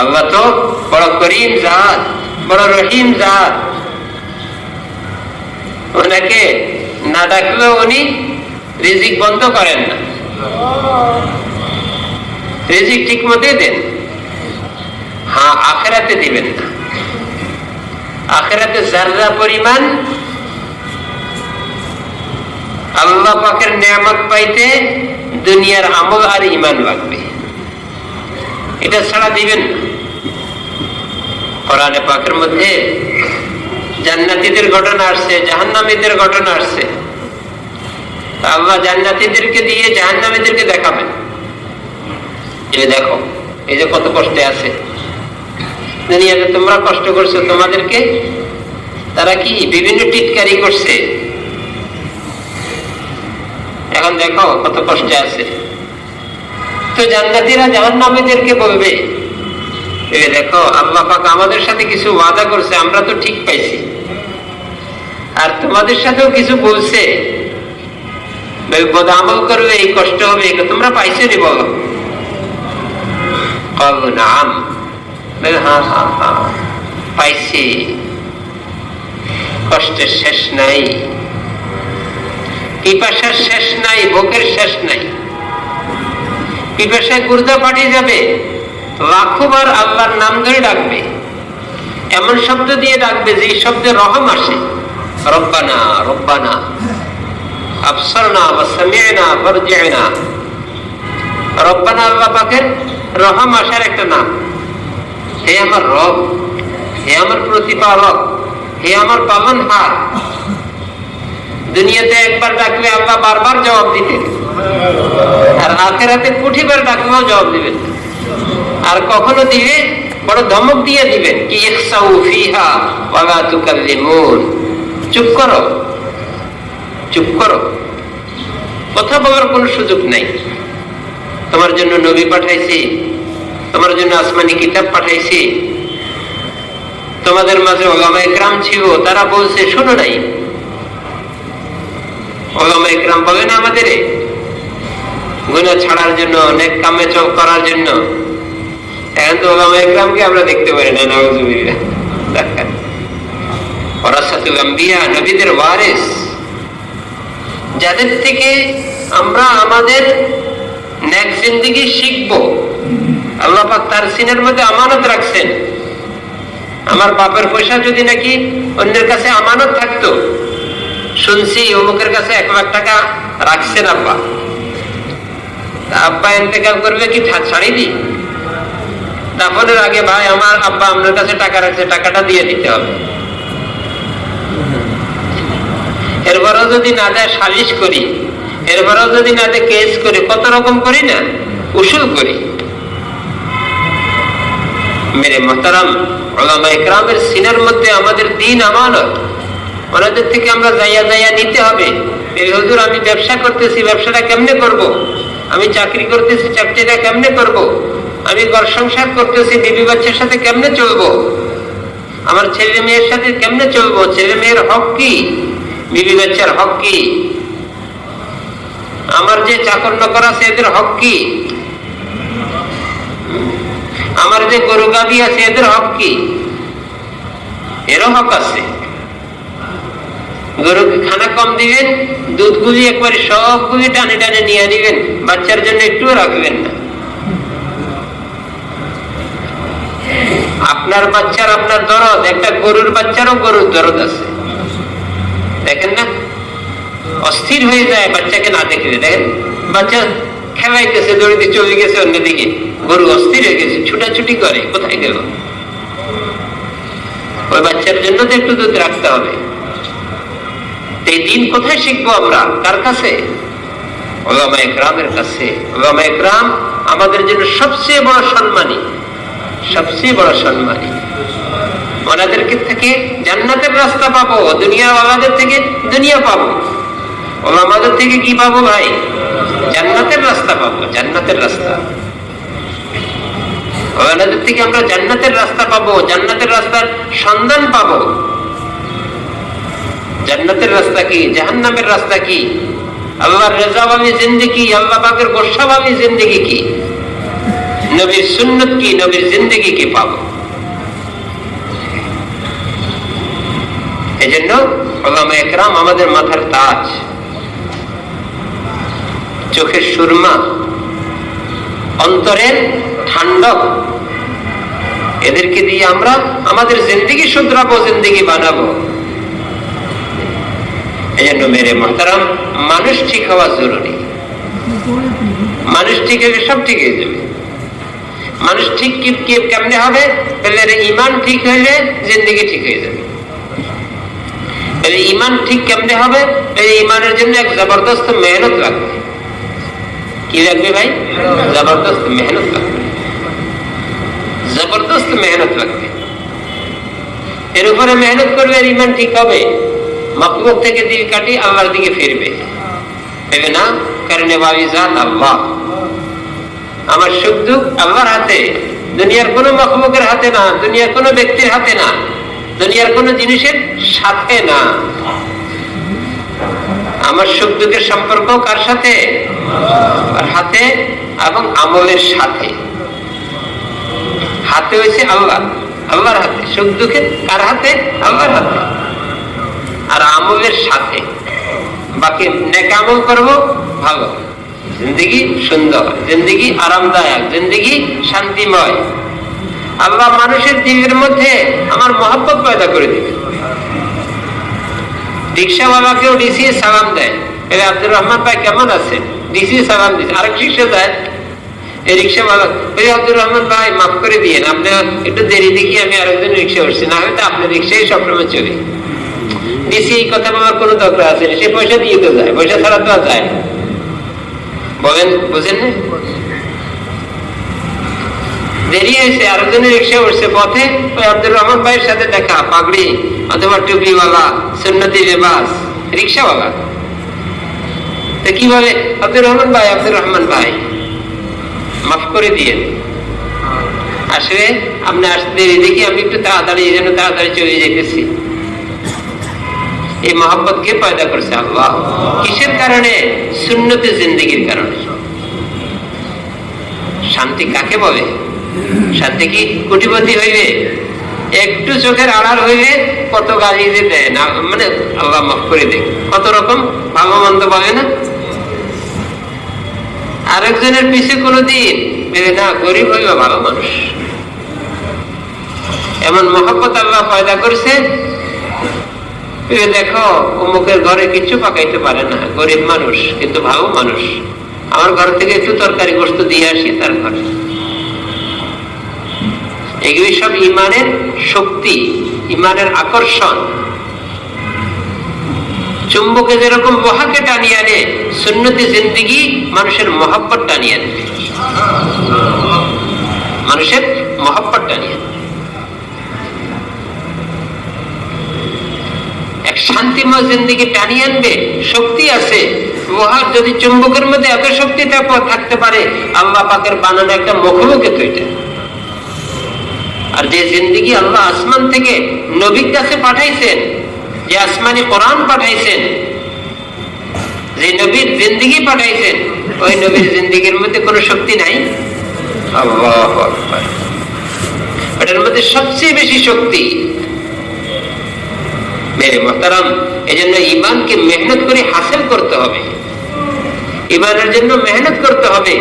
আল্লাহ তো বড় করিম জাত, বড় রহিম জাত, ওনাকে না ডাকলেও উনি রিজিক বন্ধ করেন না, রিজিক ঠিক মতো দেন। হ্যাঁ, আখেরাতে দিবেন না, আখেরাতে যারা পরিমাণ আল্লাহ পাকের নিয়ামত পাইতে দুনিয়ার আমল আর ঈমান লাগবে, এটা ছাড়া দিবেন না। কোরআনে পাকের মধ্যে জান্নাতীদের ঘটনা আসছে, জাহান্নামীদের ঘটনা আসছে। আল্লাহ জান্নাতীদেরকে দিয়ে জাহান্নামীদেরকে দেখাবেন, এই দেখো এই যে কত কষ্টে আছে দুনিয়াতে, তোমরা কষ্ট করছো, তোমাদেরকে তারা কি বিভিন্ন টিটকারি করছে, এখন দেখো কত কষ্টে আছে। তো জান্নাতীরা জাহান্নামীদেরকে বলবে, এই দেখো আল্লাহ পাক আমাদের সাথে কিছু ওয়াদা করছে, আমরা তো ঠিক পাইছি, আর তোমাদের সাথেও কিছু বলছে, বদ আমল করবে, এই কষ্ট হবে, তোমরা পাইছো নি বলো? নাম, হ্যাঁ হ্যাঁ হ্যাঁ পাইছি, কষ্টের শেষ নাই, পিপাসার শেষ নাই, ভোগের শেষ নাই। পিপাসায় গুর্দা ফাটিয়ে যাবে, লাখো বার আল্লাহর নাম ধরে ডাকবে, এমন শব্দ দিয়ে ডাকবে যে শব্দে রহম আসে, রব্বানা রব্বানা আবসারনা ওয়া সামি'না ফারজি'না। রব্বানা আল্লাহ পাকের রহম আসার একটা নাম। হে আমার রব, হে আমার প্রতিপালক, হে আমার পালনহার। দুনিয়াতে একবার ডাকলে আল্লাহ বারবার জবাব দিতেন, আর আখিরাতে কোটিবার ডাকলেও জবাব দিবেন। আর কখনো দিলে বড় ধমক দিয়ে দিবেন, কি ইখসাউ ফিহা ওয়া লা তুকাল্লিমুন, চুপ করো, চুপ করো, কথা বলার কোনো সুযোগ নাই। তোমার জন্য নবী পাঠাইছি, তোমার জন্য আসমানি কিতাব পাঠাইছি, তোমাদের মাঝে উলামা ইকরাম ছিল, তারা বলছে শোনো নাই? উলামা ইকরাম বলে না আমাদের গুনাহ ছাড়ার জন্য, নেক কামে চল করার জন্য। এখন তো উলামা ইকরামকে আমরা দেখতে পারি না, নাউযুবিল্লাহ। ওয়ারাসাতুল আম্বিয়া, নবীদের ওয়ারিস, যাদের থেকে আমরা আমাদের নেক জিন্দেগি শিখবো। আল্লাহ পাক তার সিনের মধ্যে আমানত রাখছেন। আমার বাপের পয়সা যদি নাকি অন্যের কাছে আমানত থাকতো, শুনছি অমুকের কাছে 1 লাখ টাকা রাখছেন আব্বা, আব্বা ইন্তেকাল করবে কি ছাড়ি দি? দাফনের আগে ভাই আমার আব্বা আপনার কাছে টাকা রাখছে, টাকাটা দিয়ে দিতে হবে। এরপরেও যদি না দেয় সালিশ করি, এরপরেও যদি না দেয় কেস করি, কত রকম করি না, উসুল করি। মেরে মোহতারাম, উলামা ইকরামের সিনার মধ্যে আমাদের দ্বীন আমানত, ওনাদের থেকে আমরা যাইয়া যাইয়া নিতে হবে। হুজুর আমি ব্যবসা করতেছি, ব্যবসাটা কেমনে করব? আমি চাকরি করতেছি, চাকরিটা কেমনে করব? আমি ঘর সংসার করতেছি, বিবি বাচ্চার সাথে কেমনে চলবো? আমার ছেলে মেয়ের সাথে কেমনে চলবো? ছেলে মেয়ের হক কি, বিবি বাচ্চার হক কি, আমার যে চাকর নকর আছে এদের হক কি, আমার যে গরু গাভী আছে এদের হক কি? এরও হক আছে। গরুকে খানা কম দিবেন, দুধগুলি একবারে সবগুলি টানে টানে নিয়ে নিবেন, বাচ্চার জন্য একটুও রাখবেন না। আপনার বাচ্চার আপনার দরদ, একটা গরুর বাচ্চারও গরুর দরদ আছে। দেখেন না, অস্থির হয়ে যায় বাচ্চাকে না দেখলে। দেখেন বাচ্চা খেলাইতেছে, দৌড়িতে চলে গেছে অন্যদিকে, গরু অস্থির হয়ে গেছে, ছুটাছুটি করে, কোথায় গেল? ওই বাচ্চার জন্য তো একটু দুধ রাখতে হবে। এই দিন কোথায় শিখবো আমরা? কার কাছে? উলামা ইকরামের কাছে। উলামা ইকরাম আমাদের জন্য সবচেয়ে বড় সম্মানী, সবচেয়ে বড় সম্মানী। ওনাদের থেকে জান্নাতের রাস্তা পাবো, দুনিয়াওয়ালাদের থেকে দুনিয়া পাবো। ওলামাদের থেকে কি পাবো ভাই? জান্নাতের রাস্তা পাবো, জান্নাতের রাস্তা। ওলামাদের থেকে আমরা জান্নাতের রাস্তা পাবো, জান্নাতের রাস্তার সন্ধান পাবো। জান্নাতের রাস্তা কি, জাহান্নামের রাস্তা কি, আল্লাহর রেজাবাবী জিন্দেগি, আল্লাহ পাকের গোসাবাবী জিন্দেগি কি, নবীর সুন্নত কি, নবীর জিন্দেগি কি পাবো। এই জন্য উলামা ইকরাম আমাদের মাথার তাজ, চোখের সুরমা, অন্তরের ঠান্ডক। এদেরকে দিয়ে আমরা আমাদের জিন্দেগি শুধরাবো, জিন্দেগি বানাবো। এই জন্য মেরে মুহতারাম, মানুষ ঠিক হওয়া জরুরি। মানুষ ঠিক হলে সব ঠিক হয়ে যাবে। মানুষ ঠিক কেমনে হবে? ইমান ঠিক হইলে জিন্দেগি ঠিক হয়ে যাবে। ইমান ঠিক কেমনে হবে? ইমানের জন্য এক জবরদস্ত মেহনত লাগবে। কি লাগবে ভাই? জবরদস্ত মেহনত লাগবে, জবরদস্ত মেহনত লাগবে। এর উপরে মেহনত করলে ইমান ঠিক হবে। মাকলুক থেকে দিল কাটি আল্লাহর দিকে ফিরবে। ভেবে না কারণে বাবিজান আল্লাহ, আমার সুখ দুঃখ আল্লাহর হাতে, দুনিয়ার কোনো মাকলুকের হাতে না, দুনিয়ার কোনো ব্যক্তির হাতে না, দুনিয়ার কোনো জিনিসের সাথে না। আমার সুখ দুঃখের সম্পর্ক কার সাথে? আর হাতে এবং আমলের সাথে। হাতে হয়েছে আল্লাহ, আল্লাহর হাতে। সুখ দুঃখের কার হাতে? আল্লাহর হাতে। আর আমলের সাথে বাকি নেক আমল করবো, ভালো জিন্দেগি সুন্দর, জিন্দেগি আরামদায়ক, জিন্দেগি শান্তিময়। আল্লাহ মানুষের দিলের মধ্যে আমার মহব্বত পয়দা করে দিবে। রিক্সাওয়ালাকেও ডিসি সালাম দেয়, আব্দুর রহমান ভাই কেমন আছেন? ডিসি সালাম দিচ্ছে। আরেক রিক্সা যায়, এই রিক্সাওয়ালা, আব্দুর রহমান ভাই মাফ করে দিয়েন, আপনি একটু দেরি দেখি আমি আরেকজন রিক্সা উঠছি, না হয়তো আপনার রিক্সায় সবসময় চলি। ডিসি এই কথা বলার কোনো দরকার আছে না, সে পয়সা দিয়ে তো যায়, পয়সা ছাড়া তো যায়। বলেন, বুঝেন না? দেরি হয়েছে, আরেকজনের রিক্সা উঠছে, পথে ওই আব্দুর রহমান ভাইয়ের সাথে দেখা, পাগড়ি অথবা টুপিওয়ালা, সুন্নতি লেবাস রিক্সাওয়ালা। তো কি বলে? আব্দুর রহমান ভাই, আব্দুর রহমান ভাই মাফ করে দিয়ে, আসলে আপনি আসতে দেরি দেখি, আমি একটু তাড়াতাড়ি, এই জন্য তাড়াতাড়ি চলে যেতেছি। এই মহব্বত কে পয়দা করছে? আল্লাহ। কিসের কারণে? সুন্নতে জিন্দেগির কারণে। শান্তি কাকে বলে? শান্তি কি কোটিপতি হইবে? একটু চোখের আড়াল হইলে কত গালি যে দেয় না, মানে আল্লাহ মাফ করে দেয়, কত রকম ভালো মন্দ বলে না। আরেকজনের পিছে কোনোদিন না, গরিব হইবে ভালো মানুষ। এমন মহব্বত আল্লাহ পয়দা করছে। দেখো অমুকের ঘরে কিছু পাকাইতে পারে না, গরিব মানুষ কিন্তু ভালো মানুষ, আমার ঘর থেকে একটু তরকারি গোস্ত দিয়ে আসি তার ঘরে। এগুলি সব ইমানের শক্তি, ইমানের আকর্ষণ। চুম্বকে যেরকম লোহাকে টানিয়ে আনে, সুন্নতি জিন্দেগি মানুষের মহব্বত টানিয়ে আনে, মানুষের মহব্বত টানিয়ে আনে। এক শান্তিময় জিন্দেগি টানিয়ে আনবে, শক্তি আছে। লোহার যদি চুম্বকের মধ্যে এত শক্তি থাকতে পারে, আল্লাহ পাকের বানানো একটা মখলুকে তো এটা। আর যে জিন্দেগি আল্লাহ আসমান থেকে নবীর কাছে পাঠাইছেন, যে আসমানি কোরআন পাঠাইছেন, যে নবীর জিন্দেগি পাঠাইছেন, ওই নবীর জিন্দেগির মধ্যে কোনো শক্তি নাই? আল্লাহু আকবার। এটার মধ্যে সবচেয়ে বেশি শক্তি। মেরে মুহতারাম, এই জন্য ইমানকে মেহনত করে হাসিল করতে হবে। ইমানের জন্য মেহনত করতে হবে,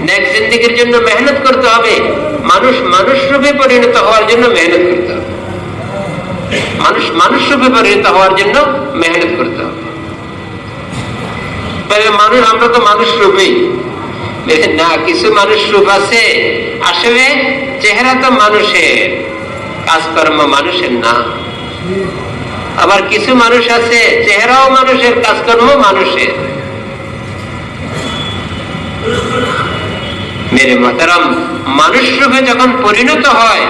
নেক জিন্দেগির জন্য মেহনত করতে হবে, মানুষ রূপে পরিণত হওয়ার জন্য মেহনত করতে হবে, মানুষ রূপে পরিণত হওয়ার জন্য মেহনত করতে হবে। মানুষ, আমরা তো মানুষ রূপেই না, কিছু মানুষ রূপ আছে, আসলে চেহারা তো মানুষের, কাজকর্ম মানুষের না। আবার কিছু মানুষ আছে চেহারাও মানুষের, কাজকর্ম মানুষের। মেরে মোহতারাম, মানুষ রূপে যখন পরিণত হয়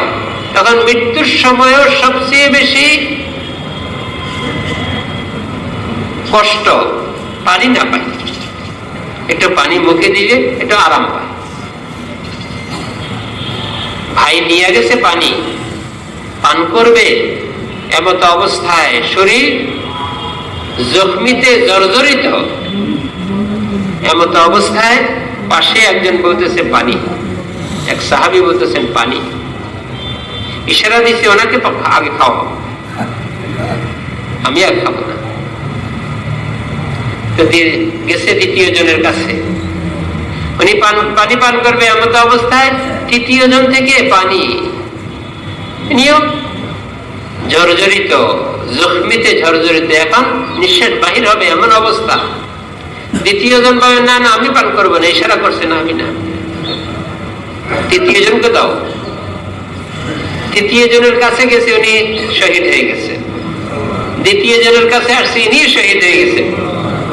তখন মৃত্যুর সময়ও সবচেয়ে বেশি কষ্ট পানি না পায়। একটু পানি মুখে দিলে একটু আরাম পায়। ভাই নিয়ে গেছে পানি, পান করবে, এমত অবস্থায় শরীর জখমিতে জর্জরিত, এমত অবস্থায় পাশে একজন বলতেছে পানি, এক সাহাবী বলতেছেন পানি। ইশারা দিচ্ছে ওনাকে আগে খাওয়া, আমি আর খাবো না। তো গেছে দ্বিতীয় জনের কাছে, উনি পানি পান করবে, এমত অবস্থায় তৃতীয় জন থেকে পানি নিয়েও জর্জরিত, জখমিতে জর্জরিত, এখন নিঃশ্বাস বাহির হবে এমন অবস্থা। দ্বিতীয় জন বলে না না আমি পান করবো না, ইশারা করছে না আমি না, তৃতীয় জনকে দাও। তৃতীয় জনের কাছে গেছে, উনি শহীদ হয়ে গেছে। দ্বিতীয় জনের কাছে আসছে, ইনি শহীদ হয়ে গেছে।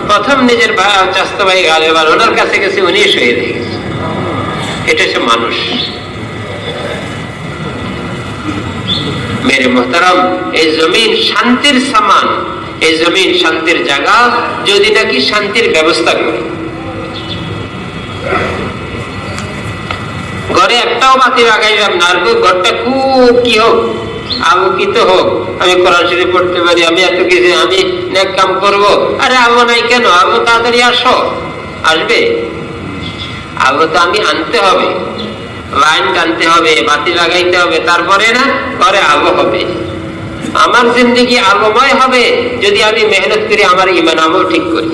প্রথম নিজের চাস্ত ভাই গালেবান, ওনার কাছে গেছে, উনি শহীদ হয়ে গেছে। এটা হচ্ছে মানুষ। মেরে মোহতারাম, এই জমিন শান্তির সামান, এই জমিন শান্তির জায়গা, যদি নাকি শান্তির ব্যবস্থা করি। ঘরে একটাও বাতি লাগাইলাম না, আর ঘরটা খুব কি হোক, আলোকিত হোক, আমি কোরআন শরীফ পড়তে পারি, আমি এত কিছু, আমি নেক কাম করবো। আরে আলো নাই কেন? আলো তাড়াতাড়ি আসো, আসবে। আলো তো আমি আনতে হবে, লাইন টানতে হবে, বাতি লাগাইতে হবে, তারপরে না ঘরে আলো হবে। আমার জিন্দেগি আলোময় হবে যদি আমি মেহনত করি, আমার ঈমান আমল ঠিক করি।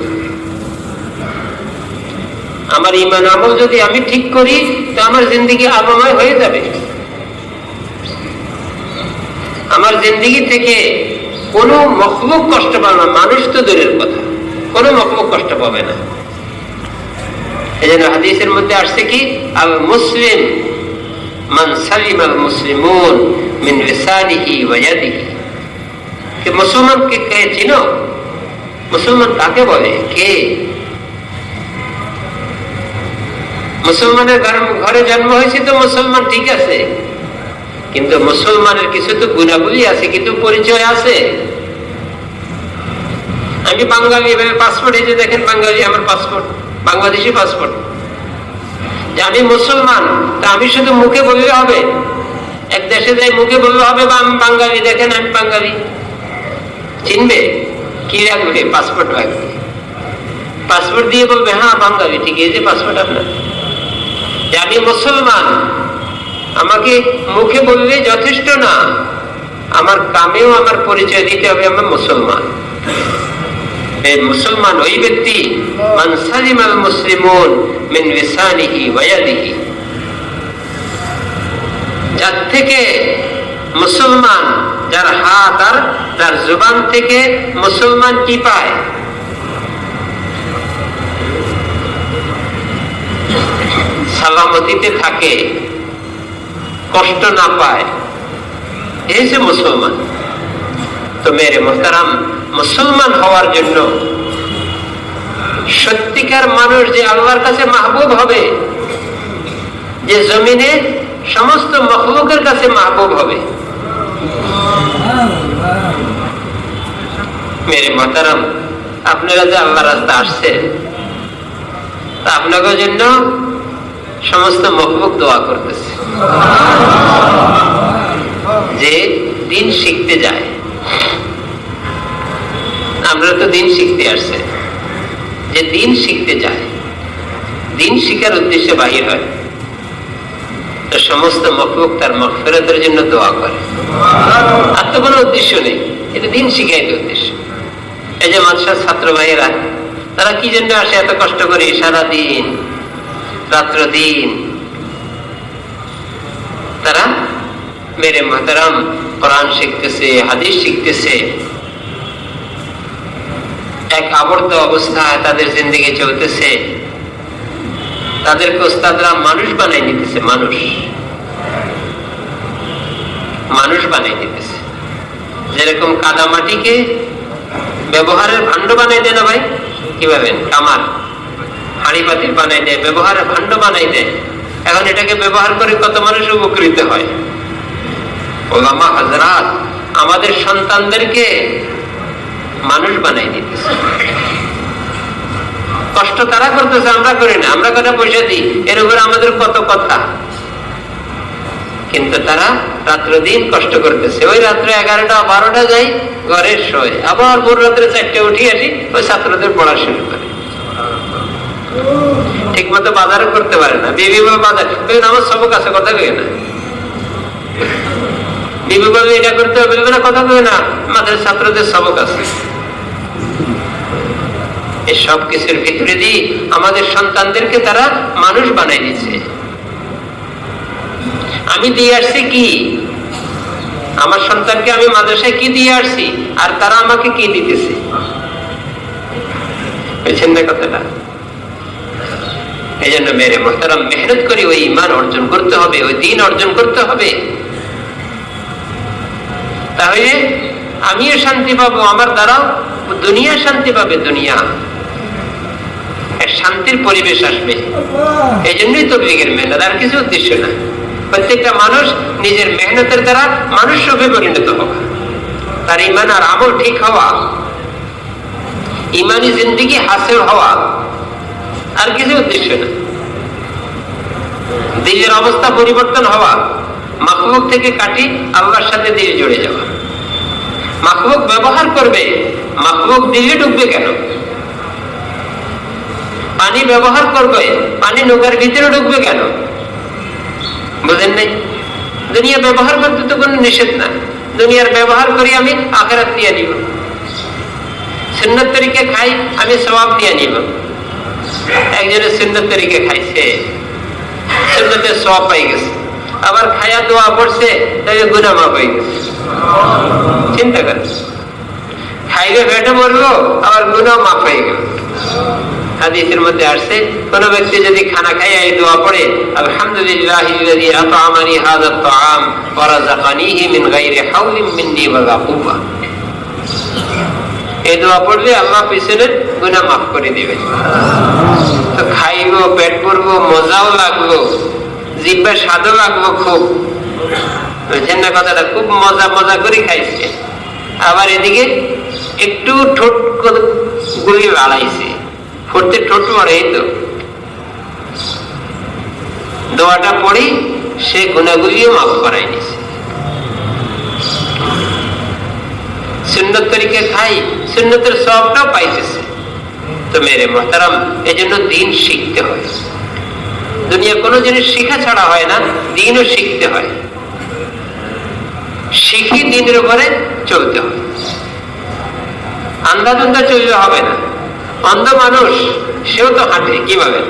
আমার ঈমান আমল যদি আমি ঠিক করি, তো আমার জিন্দেগি আলোময় হয়ে যাবে। আমার জিন্দেগি থেকে কোনো মখলুক কষ্ট পাবে না, মানুষ তো দূরের কথা, কোনো মখলুক কষ্ট পাবে না। এই জন্য হাদিসের মধ্যে আসছে কি, আল মুসলিম মান সালিমাল মুসলিমুন মিন লিসানিহি ওয়া ইয়াদিহি। কে মুসলমানকে কে চিনো? মুসলমান কাকে বলে? কে? মুসলমানের ঘরে জন্ম হয়েছে তো মুসলমান, ঠিক আছে, কিন্তু মুসলমানের কিছু তো গুণাবলী আছে, কিন্তু পরিচয় আছে। আমি বাঙালি, এভাবে পাসপোর্ট, এই যে দেখেন বাঙালি, আমার পাসপোর্ট বাংলাদেশি পাসপোর্ট, যে আমি মুসলমান, তা আমি শুধু মুখে বললে হবে? এক দেশে যাই মুখে বললে হবে বা আমি বাঙালি, দেখেন আমি বাঙালি, চিনবে? কি রাখবে? পাসপোর্ট রাখবে। পাসপোর্ট দিয়ে বলবে হ্যাঁ বাঙালি, ঠিক, এই যে পাসপোর্ট আপনার। যে আমি মুসলমান, আমাকে মুখে বললে যথেষ্ট না, আমার কামেও আমার পরিচয় দিতে হবে আমি মুসলমান। এই মুসলমান ওই ব্যক্তি, মান সালিমাল মুসলিমুন মিন লিসানিহি ওয়া ইয়াদিহি, যার থেকে মুসলমান, যার হাত আর যার জবান থেকে মুসলমান কি পায়? সালামতিতে থাকে, কষ্ট না পায়, এই যে মুসলমান। তো মেরে মোহতারাম, মুসলমান হওয়ার জন্য সত্যিকার মানুষ যে আল্লাহর কাছে মাহবুব হবে, যে জমিনে সমস্ত মখলুকের কাছে মাহবুব হবে। মেরে মোহতারাম, আপনারা যে আল্লাহর রাস্তা আসছে, তা আপনাদের জন্য সমস্ত মখলুক দোয়া করতেছে যে দিন শিখতে যায়। আমরা তো দিন শিখতে আসছে, যে দিন শিখতে যায়, দিন শিখার উদ্দেশ্যে বাহির হয়, তো সমস্ত মখলুক তার মাগফিরাতের জন্য দোয়া করে। আর তো কোনো উদ্দেশ্য নেই, এটা দিন শিখাইতে উদ্দেশ্য। এই যে মাদ্রাসার ছাত্র ভাইয়েরা, তারা কি জন্য আসে এত কষ্ট করে সারা দিন রাত্র দিন? তারা মেরে মোহতারাম কোরআন শিখতেছে, হাদিস শিখতেছে, এক আবদ্ধ অবস্থায় তাদের জিন্দেগি চলতেছে। তাদেরকে ওস্তাদরা মানুষ বানাই নিতেছে, মানুষ। মানুষ বানাই দিতেছে। যেরকম কাদা মাটিকে ব্যবহারের ভাণ্ড বানাই দেয় না ভাই, কি ভাবেন, কামার হাঁড়ি পাতিল বানাই দেয়, ব্যবহারের ভাণ্ড বানাই দেয়। এখন এটাকে ব্যবহার করে কত মানুষ উপকৃত হয়। ওলামা হযরত আমাদের সন্তানদেরকে মানুষ বানাই দিতেছে। কষ্ট তারা করতেছে, আমরা করি না, আমরা কটা পয়সা দিই, এর উপরে আমাদের কত কথা। কিন্তু তারা রাত্র দিন কষ্ট করতেছে। ওই রাত্রে 11টা 12টা যাই ঘরে শোয়, আবার ভোর রাত্রে 4টে উঠি আসি, ওই ছাত্রদের পড়া শুরু করে। ঠিক মতো বাজারও করতে পারে না। বিবি বলে বাজার আমার সবক আছে, কথা কই না। বিবি বলে এটা করতে হবে না, কথা কই না, আমাদের ছাত্রদের সবক আছে। এই সব কিছুর ভিতরে দিয়ে আমাদের সন্তানদেরকে তারা মানুষ বানাই দিচ্ছে। আমি দিয়ে আসছি কি, আমার সন্তানকে আমি মাদ্রাসায় কি দিয়ে আসছি, আর তারা আমাকে কি দিতেছে, বুঝছেন না কথাটা? এই জন্য মেরে মোহতারাম, মেহনত করি ওই ঈমান অর্জন করতে হবে, ওই দ্বীন অর্জন করতে হবে। তাহলে আমিও শান্তি পাবো, আমার দ্বারাও দুনিয়া শান্তি পাবে। দুনিয়া এক শান্তির পরিবেশ আসবে। এই জন্যই তাবলীগের মেহনত, আর কিছু উদ্দেশ্য না। প্রত্যেকটা মানুষ নিজের মেহনতের দ্বারা মানুষ রূপে পরিণত হওয়া, তার ঈমান আর আমল ঠিক হওয়া, ঈমানি জিন্দেগি হাসিল হওয়া, আর কিছু উদ্দেশ্য না। দিলের অবস্থা পরিবর্তন হওয়া, মাখলুক থেকে কাটি আল্লাহর সাথে দিল জুড়ে যাওয়া। মাখলুক ব্যবহার করবে, মাখলুক দিলে ডুববে কেন? পানি ব্যবহার করবে, পানি নৌকার ভিতরে ঢুকবে কেন? বুঝেন নাই? দুনিয়া ব্যবহার করতে তো কোনো নিষেধ না। দুনিয়ার ব্যবহার করি আমি আখিরাত দিয়ে নিব, সুন্নত তরিকে খাই আমি সওয়াব দিয়ে নিব। একজনের সুন্নত তরিকে খাইছে, সুন্নতের সওয়াব পাই গেছে, আবার খায়া দোয়া পড়ছে, তাহলে গুনাহ মাফ হয়ে গেছে। চিন্তা করেন, খাইলে পেটে মরলো, আবার গুনাহ মাফ হয়ে গেল। হাদিসের মধ্যে আসছে, কোন ব্যক্তি যদি খানা খায় এই দোয়া পড়ে, আলহামদুলিল্লাহিল্লাযী আত'আমানি হাযা আত-তাআম ওয়া রাযাকানিহি মিন গায়রি হাওলিন মিন্নি ওয়ালা কুওয়া, এই দোয়া পড়লে আল্লাহ পিছনের গুনাহ মাফ করে দিবেন। তো খাইবো, পেট ভরবো, মজাও লাগলো, জিহ্বার স্বাদও লাগলো খুব, বুঝছেন না কথাটা? খুব মজা মজা করে খাইছে, আবার এদিকে একটু ঠোঁট গুলি বাড়াইছে, ফুটতে ঠোঁট পড়ে। এই তো দোয়াটা পড়ি, সে গুনাহগুলিও মাফ করাই নিছে। সুন্নত তরিকে খাই, সুন্নতের সওয়াবটাও পাইতেছে। তো মেরে মুহতারাম, এই জন্য দ্বীন শিখতে হয়। দুনিয়া কোনো জিনিস শিখা ছাড়া হয় না, দ্বীনও শিখতে হয়। শিখি দ্বীনের উপরে চলতে হয়, আন্ধাধুন্ধা চললে হবে না। অন্ধ মানুষ সেও তো হাঁটে, কিভাবে?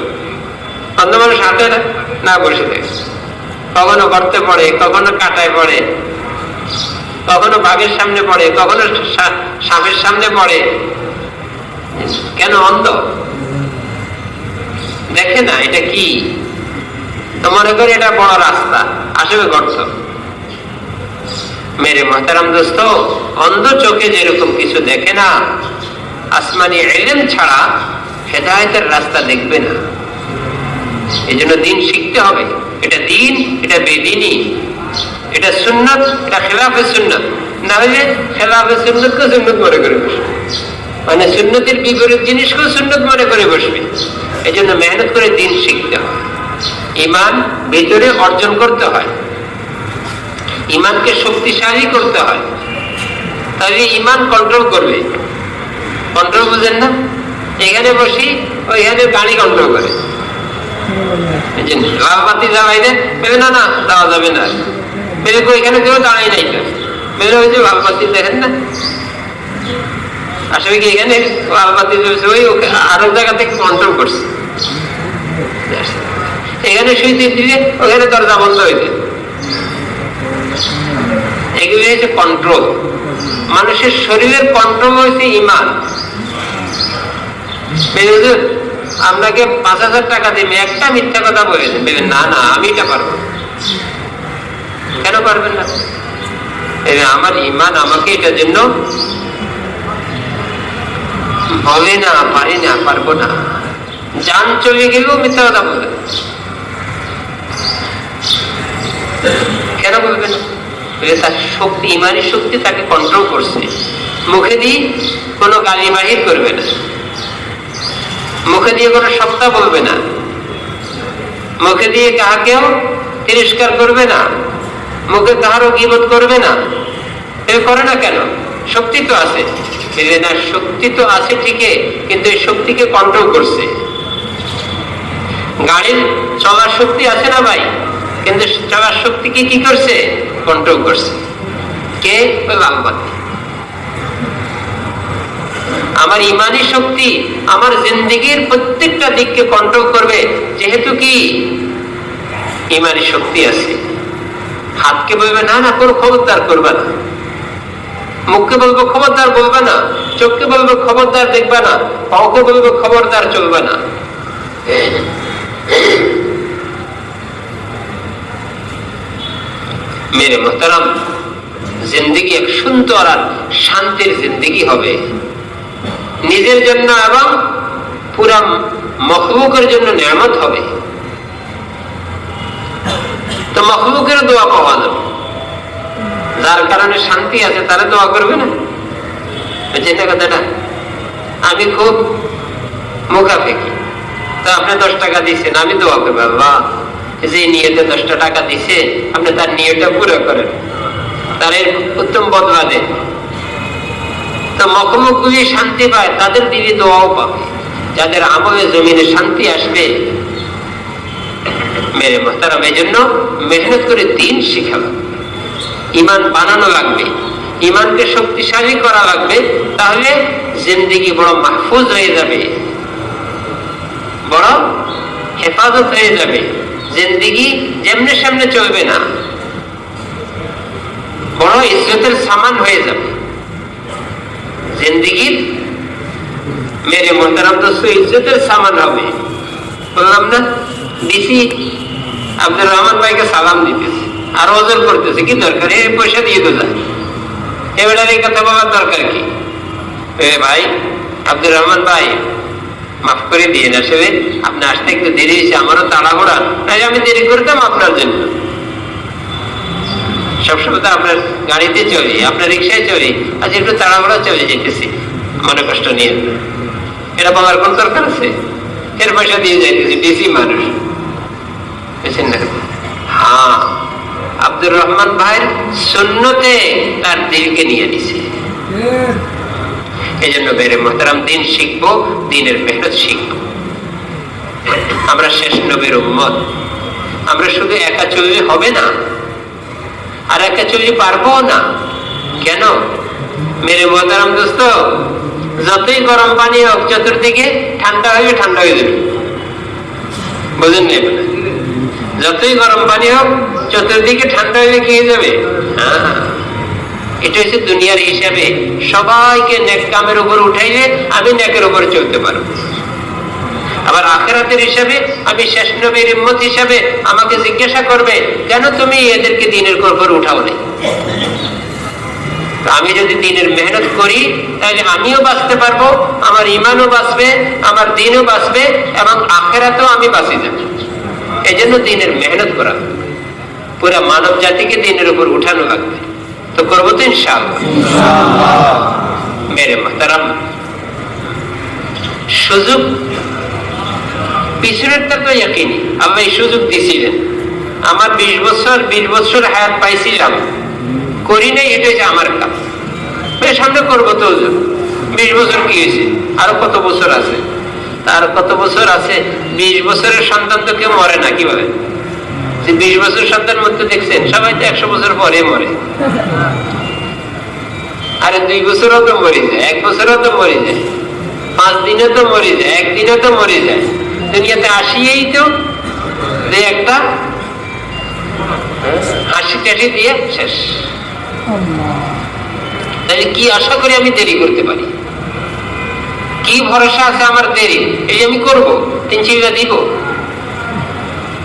অন্ধ মানুষ হাঁটে না, না বসে থাকে, কখনো গর্তে পড়ে, কখনো কাঁটায় পড়ে, কখনো বাঘের সামনে পড়ে, কখনো সাপের সামনে পড়ে। কেন? অন্ধ, দেখে না এটা কি। তো মনে করি এটা বড় রাস্তা, আসবে গর্ত। মেরে মুহতারাম দোস্ত, অন্ধ চোখে যেরকম কিছু দেখে না, আসমানি ইলম ছাড়া হেদায়েতের রাস্তা দেখবে না। এই জন্য দ্বীন শিখতে হবে। এটা দ্বীন, এটা বেদীনী, এটা সুন্নত, এটা খেলাফে সুন্নত। না হলে খেলাফে সুন্নতকে সুন্নত মনে করে বসবে, মানে সুন্নতের বিপরীত জিনিসকেও সুন্নত মনে করে বসবে। এই জন্য মেহনত করে দ্বীন শিখতে হয়, ঈমান ভিতরে অর্জন করতে হয়, ঈমানকে শক্তিশালী করতে হয়, তাহলে ঈমান কন্ট্রোল করবে। কন্ট্রোল বুঝেন না? এখানে বসি, ওইখানে গাড়ি কন্ট্রোল করে। লাল বাতি জ্বালাইলে বলে না, না দেওয়া যাবে না, বেলে এখানে কেউ দাঁড়াই নাই, বেলে ওই যে লাল বাতি দেখেন না, আসলে কি এখানে লাল বাতি জ্বলছে, ওই আরো জায়গা থেকে কন্ট্রোল করছে। এখানে শুইতে দিলে ওখানে দরজা বন্ধ হয়েছে। এগুলি হচ্ছে কন্ট্রোল। মানুষের শরীরের কন্ট্রোল হয়েছে ঈমান। আপনাকে 5,000 টাকা দিবে, একটা মিথ্যা কথা বলে দেবেন, না না আমি এটা পারবো। কেন পারবেন না? আমার ইমান আমাকে এটার জন্য বলে না, পারি না, পারবো না। জান চলে গেলেও মিথ্যা কথা বলবে। কেন বলবে না? তার শক্তি, ইমানি শক্তি তাকে কন্ট্রোল করছে। মুখে দিয়ে কোনো গালি বাহির করবে না, মুখে দিয়ে কোনো সত্তা বলবে না, মুখে দিয়ে কাহাকেও তিরস্কার করবে না, মুখে কাহারও গীবত করবে না। করে না কেন? শক্তি তো আছে। না, শক্তি তো আছে ঠিকই, কিন্তু এই শক্তিকে কন্ট্রোল করছে। গাড়ির চলার শক্তি আছে না ভাই, কিন্তু চলার শক্তিকে কি করছে? কন্ট্রোল করছে। কে? লাল বাতি। আমার ইমানি শক্তি আমার জিন্দেগির প্রত্যেকটা দিককে কন্ট্রোল করবে, যেহেতু কি ইমানি শক্তি আছে। হাতকে বলবে না না কোনো খবরদার করবে না, মুখকে বলবো খবরদার বলবে না, চোখকে বলবো খবরদার দেখবে না, পাওকে বলবো খবরদার চলবে না। মেরে মোহতারাম, জিন্দেগি এক সুন্দর আর শান্তির জিন্দেগি হবে, নিজের জন্য এবং পুরা মখলুকের জন্য নিয়ামত হবে। তো মখলুকের দোয়া পাওয়া যাবে, যার কারণে শান্তি আছে তারা দোয়া করবে না। যেটা কথাটা, আমি খুব মুখাফেকি, তো আপনি 10 টাকা দিচ্ছেন, আমি দোয়া করবো আল্লাহ যে নিয়তে 10টা টাকা দিছে আপনি তার নিয়তটা পুরো করেন, তার এর উত্তম বদলা দেন। তো মখলুক গুলি শান্তি পায়, তাদের দিদি দোয়াও পাবে, যাদের আমলে জমিনে শান্তি আসবে। মেরে মোহতারাম, এই জন্য মেহনত করে দিন শিখা লাগবে, ইমান বানানো লাগবে, ইমানকে শক্তিশালী করা লাগবে। তাহলে জিন্দেগি বড় মাহফুজ হয়ে যাবে, বড় হেফাজত হয়ে যাবে। জিন্দেগি যেমনে সামনে চলবে না, বড় ইজ্জতের সামান হয়ে যাবে জিন্দেগির। মেরে মোহতারাম দোস্ত, ইজ্জতের সামান হবে। বললাম না, ডিসি আব্দুর রহমান ভাইকে সালাম দিতেছে আর ওজন করতেছে, কি দরকার? পয়সা দিয়ে তো যায়, এবার এই কথা বলার দরকার কি? ভাই আব্দুর রহমান ভাই মাফ করে দিয়ে না, আসলে আপনি আসতে একটু দেরি হয়েছে, আমারও তাড়াহুড়া, তাই আমি দেরি করতাম আপনার জন্য। সবসময় তো আপনার গাড়িতে চলি, আপনার রিক্সায় চলি, আজ একটু তাড়াহুড়া চলে যেতেছি, মনে কষ্ট নিয়ে। এটা বলার কোন দরকার আছে? এর পয়সা দিয়ে যাইতেছি, বেশি মানুষ। হ্যাঁ, আব্দুর রহমান ভাইয়ের সুন্নতে তার দিলকে নিয়ে নিছে। এই জন্য বেরে মোহতারাম, দিন শিখবো, দিনের মেহনত শিখবো। আমরা শেষ নবীর উম্মত, আমরা শুধু একা চললে হবে না, আর একা চললে পারবো না। কেন? মেরে মোহতারাম দোস্ত, যতই গরম পানি হোক চতুর্দিকে ঠান্ডা হয়ে যাবে, বুঝেন না? যতই গরম পানি হোক চতুর্দিকে ঠান্ডা হয়ে কি হয়ে যাবে? এটা হচ্ছে দুনিয়ার হিসাবে। সবাইকে নেক কামের উপর উঠাইলে আমি নেকের উপর চলতে পারবো। আবার আখিরাতের হিসাবে আমি শেষ নবীর উম্মত হিসাবে আমাকে জিজ্ঞাসা করবে, কেন তুমি এদেরকে দিনের উপর উঠাও নাই? আমি যদি দিনের মেহনত করি তাহলে আমিও বাঁচতে পারবো, আমার ইমানও বাঁচবে, আমার দিনও বাঁচবে, এবং আখিরাতেও আমি বাঁচি যাব। এই জন্য দিনের মেহনত করা, পুরা মানব জাতিকে দিনের উপর উঠানো লাগবে। তো করবো তো ইনশাআল্লাহ। মেরে মোহতারাম, সুযোগ পিছনেরটা তো ইয়াকিনি, আল্লাহ এই সুযোগ দিয়েছিলেন। আমার 20 বছর হায়াত পাইছিলাম, করি নাই, এটা হচ্ছে আমার কাজ। সামনে করবো তো, 20 বছর কি হয়েছে, আরো কত বছর আছে, তার কত বছর আছে। 20 বছরের সন্তান তো কেউ মরে না, কি বলে? 20 বছর সন্তান মধ্যে দেখছেন, সবাই তো 100 বছর পরে মরে। আরে 2 বছরও তো মরে যায়, 1 বছরও তো মরে যায়, 5 দিনে তো মরে যায়, 1 দিনে তো মরে যায়। দুনিয়াতে আসিয়েই তো একটা হাসি টাসি দিয়ে শেষ। তাহলে কি আশা করে আমি দেরি করতে পারি? কি ভরসা আছে আমার দেরি? এই আমি করবো, 3 চিল্লা দিব,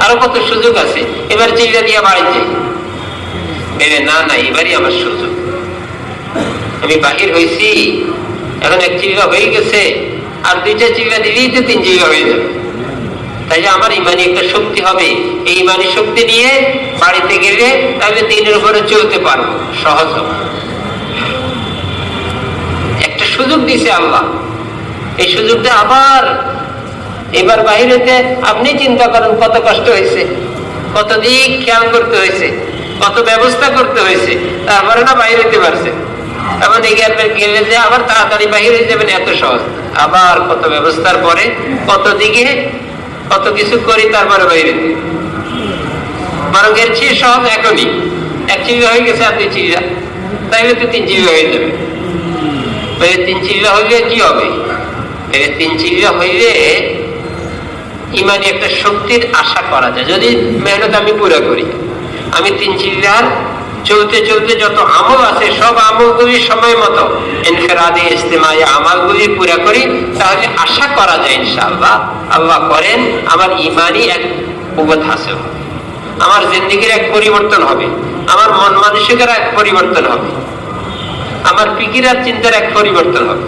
আরো কত সুযোগ আছে। এবার চিল্লা দিয়া বাড়ি যাই, ভেবে না না এবারই আমার সুযোগ, আমি বাহির হয়েছি, এখন 1 জিলবা হয়ে গেছে, আর 2টা জিলবা দিলেই তো 3 জিলবা হয়ে যাবে। তাই আমার ইমানি একটা শক্তি হবে, এই ইমানি শক্তি নিয়ে বাড়িতে গেলে তাহলে দিনের উপরে চলতে পারবো, সহজ হবে। একটা সুযোগ দিছে আল্লাহ, এই সুযোগটা আবার এবার বাহিরেতে আপনি চিন্তা করেন কত কষ্ট হয়েছে, কত দিক খেয়াল করতে হয়েছে, কত ব্যবস্থা করতে হয়েছে, তারপরে না বাইরে যেতে পারছে। এখন গেলে যে আবার তাড়াতাড়ি বাহিরে যাবেন এত সহজ, আবার কত ব্যবস্থার পরে কত দিকে কত কিছু করি তারপরে বাইরে, বরং এর চেয়ে সহজ এখনই 1 চিল্লা হয়ে গেছে, আর 2 চিল্লা, তাইলে তো 3 চিল্লা হয়ে যাবে। 3 চিল্লা হইলে কি হবে? 3 চিল্লা হইলে ইমানি একটা শক্তির আশা করা যায়, যদি মেহনত আমি পুরো করি। আমি 3 চিল্লার চলতে চলতে যত আমল আছে সব আমলগুলি সময় মতো ইনফিরাদি ইজতিমাই আমলগুলি পুরো করি, তাহলে আশা করা যায় ইনশাআল্লাহ আল্লাহ করেন আমার ইমানি এক কুওয়াত হাসিল হবে, আমার জিন্দেগির এক পরিবর্তন হবে, আমার মন মানসিকতার এক পরিবর্তন হবে, আমার ফিকিরাত চিন্তার এক পরিবর্তন হবে,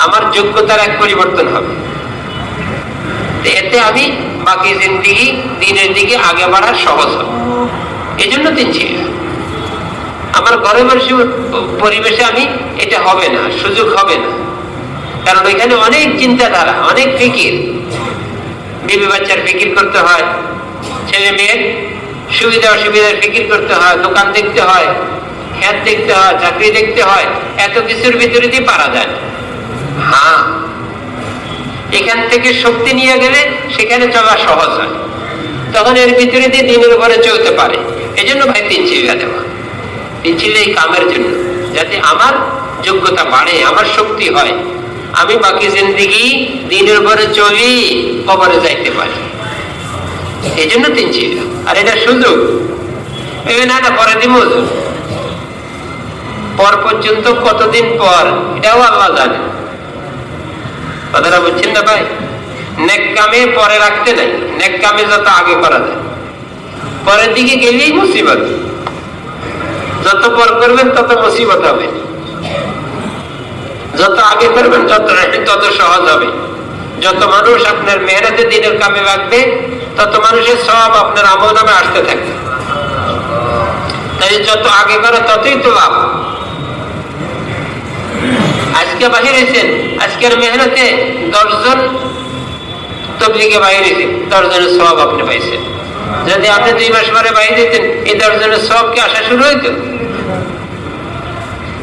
আমার যোগ্যতার এক পরিবর্তন হবে। এতে আমি বাকি জিন্দেগি দিনের দিকে আগে বাড়ার সহজ হবে। এই জন্য 3 চিল্লা। আমার ঘরে পরিবেশে আমি এটা হবে না, সুযোগ হবে না, কারণ এখানে অনেক চিন্তাধারা, অনেক ফিকির, বিবি বাচ্চার ফিকির করতে হয়, ছেলে মেয়ের সুবিধা অসুবিধার ফিকির করতে হয়, দোকান দেখতে হয়, খেত দেখতে হয়, চাকরি দেখতে হয়, এত কিছুর ভিতরে দিয়ে পারা যায়। হ্যাঁ, এখান থেকে শক্তি নিয়ে গেলে সেখানে চলা সহজ হয়, তখন এর ভিতরে দিয়ে দিনের উপরে চলতে পারে। এই জন্য ভাই 3 চিল্লা দেওয়া, 3 চিল্লা এই কামের জন্য, যাতে আমার যোগ্যতা বাড়ে, আমার শক্তি হয়, আমি বাকি জিন্দেগি দিনের উপরে চলি, কবরে যাইতে পারি। এই জন্য 3 চিল্লা। আর এটা সুযোগ, না না পরে দিব, পর পর্যন্ত কতদিন পর এটাও আল্লাহ জানে। কথাটা বুঝছেন না ভাই? নেক কামে পরে রাখতে নাই, নেক কামে যত আগে করা যায়, পরের দিকে গেলেই মুসিবত। যত পর করবেন তত মুসিবত হবে, যত আগে করবেন তত সহজ হবে। যত মানুষ আপনার মেহনতে দিনের কামে রাখবে তত মানুষের সব আপনার আমল নামে আসতে থাকবে। তাই যত আগে করে ততই তো লাভ। আজকে বাহির হয়েছেন, আজকের মেহনতে 10 জন তবলিগে বাহির হয়েছে, 10 জনের সওয়াব আপনি পাইছেন। যদি আপনি 2 মাস পরে বাহির দিতেন, এই 10 জনের সওয়াব কি আসা শুরু হইতো?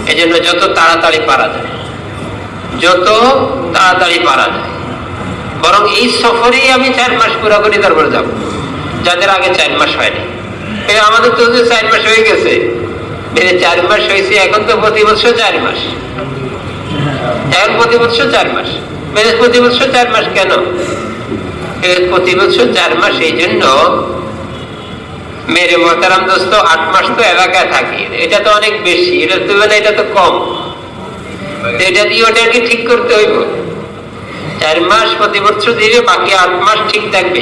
এই জন্য যত তাড়াতাড়ি পারা যায়, যত তাড়াতাড়ি পারা যায়, বরং এই সফরেই আমি 4 মাস পুরো করি তারপরে যাব, যাদের আগে 4 মাস হয়নি। আমাদের তো 4 মাস হয়ে গেছে, 4 মাস হয়েছে, এখন তো প্রতি বছর 4 মাস, এখন প্রতি বছর 4 মাস, প্রতি বছর 4 মাস কেন? প্রতি বছর 4 মাস এই জন্য মেরে মোহতারাম দোস্ত 8 মাস তো এলাকায় থাকি, এটা তো অনেক বেশি, এটা তুলনায় এটা তো কম। এটা দিয়ে ওটাকে ঠিক করতে হইব। 4 মাস প্রতি বছর দিলে বাকি 8 মাস ঠিক থাকবে,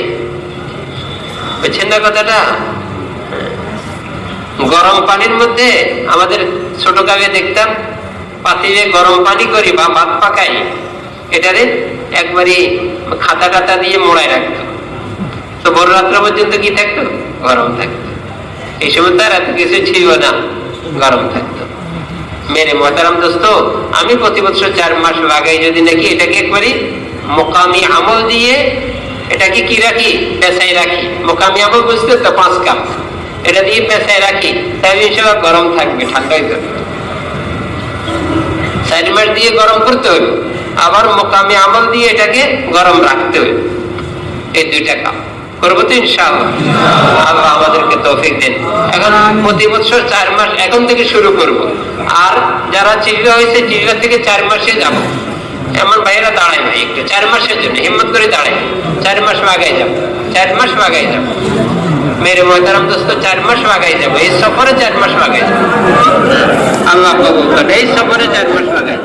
বুঝছেন না কথাটা? গরম পানির মধ্যে আমাদের ছোট কালে দেখতাম পাতিলে গরম পানি করি বা ভাত পাকাই, এটারে একবারে খাতা টাতা দিয়ে মোড়ায় রাখতো, তো বড় রাত্র পর্যন্ত কি থাকতো? গরম থাকতো। এই সময় তার এত কিছু ছিল না, গরম থাকতো। মেরে মোহতারাম দোস্ত, আমি প্রতি বছর 4 মাস লাগাই যদি নাকি এটাকে করি মোকামি আমল দিয়ে, এটাকে কি রাখি? পেছাই রাখি। মোকামি আমল বুঝতে তো 5 কাপ, এটা দিয়ে পেছাই রাখি, তাহলে ইনশাআল্লাহ গরম থাকবে, ঠান্ডা হইতে হবে। 4 মাস দিয়ে গরম করতে হবে, আবার মোকামি আমল দিয়ে এটাকে গরম রাখতে হবে। এই 2টা কাপ করবো তো ইনশাআল্লাহ। আল্লাহ আমাদেরকে তৌফিক দেন। এখন প্রতি বছর 4 মাস এখন থেকে শুরু করব। আর যারা চিল্লা হয়েছে চিল্লা থেকে 4 মাসে যাব, এমন ভাইয়েরা দাঁড়ায় ভাই, একটু 4 মাসের জন্য হিম্মত করে দাঁড়ায়, 4 মাস আগাই যাব, 4 মাস আগাই যাব। মেরে মোহতারাম দোস্ত 4 মাস আগাই যাব, এই সফরে 4 মাস আগাই যাব। আল্লাহ কবুল করে, এই সফরে 4 মাস আগাই।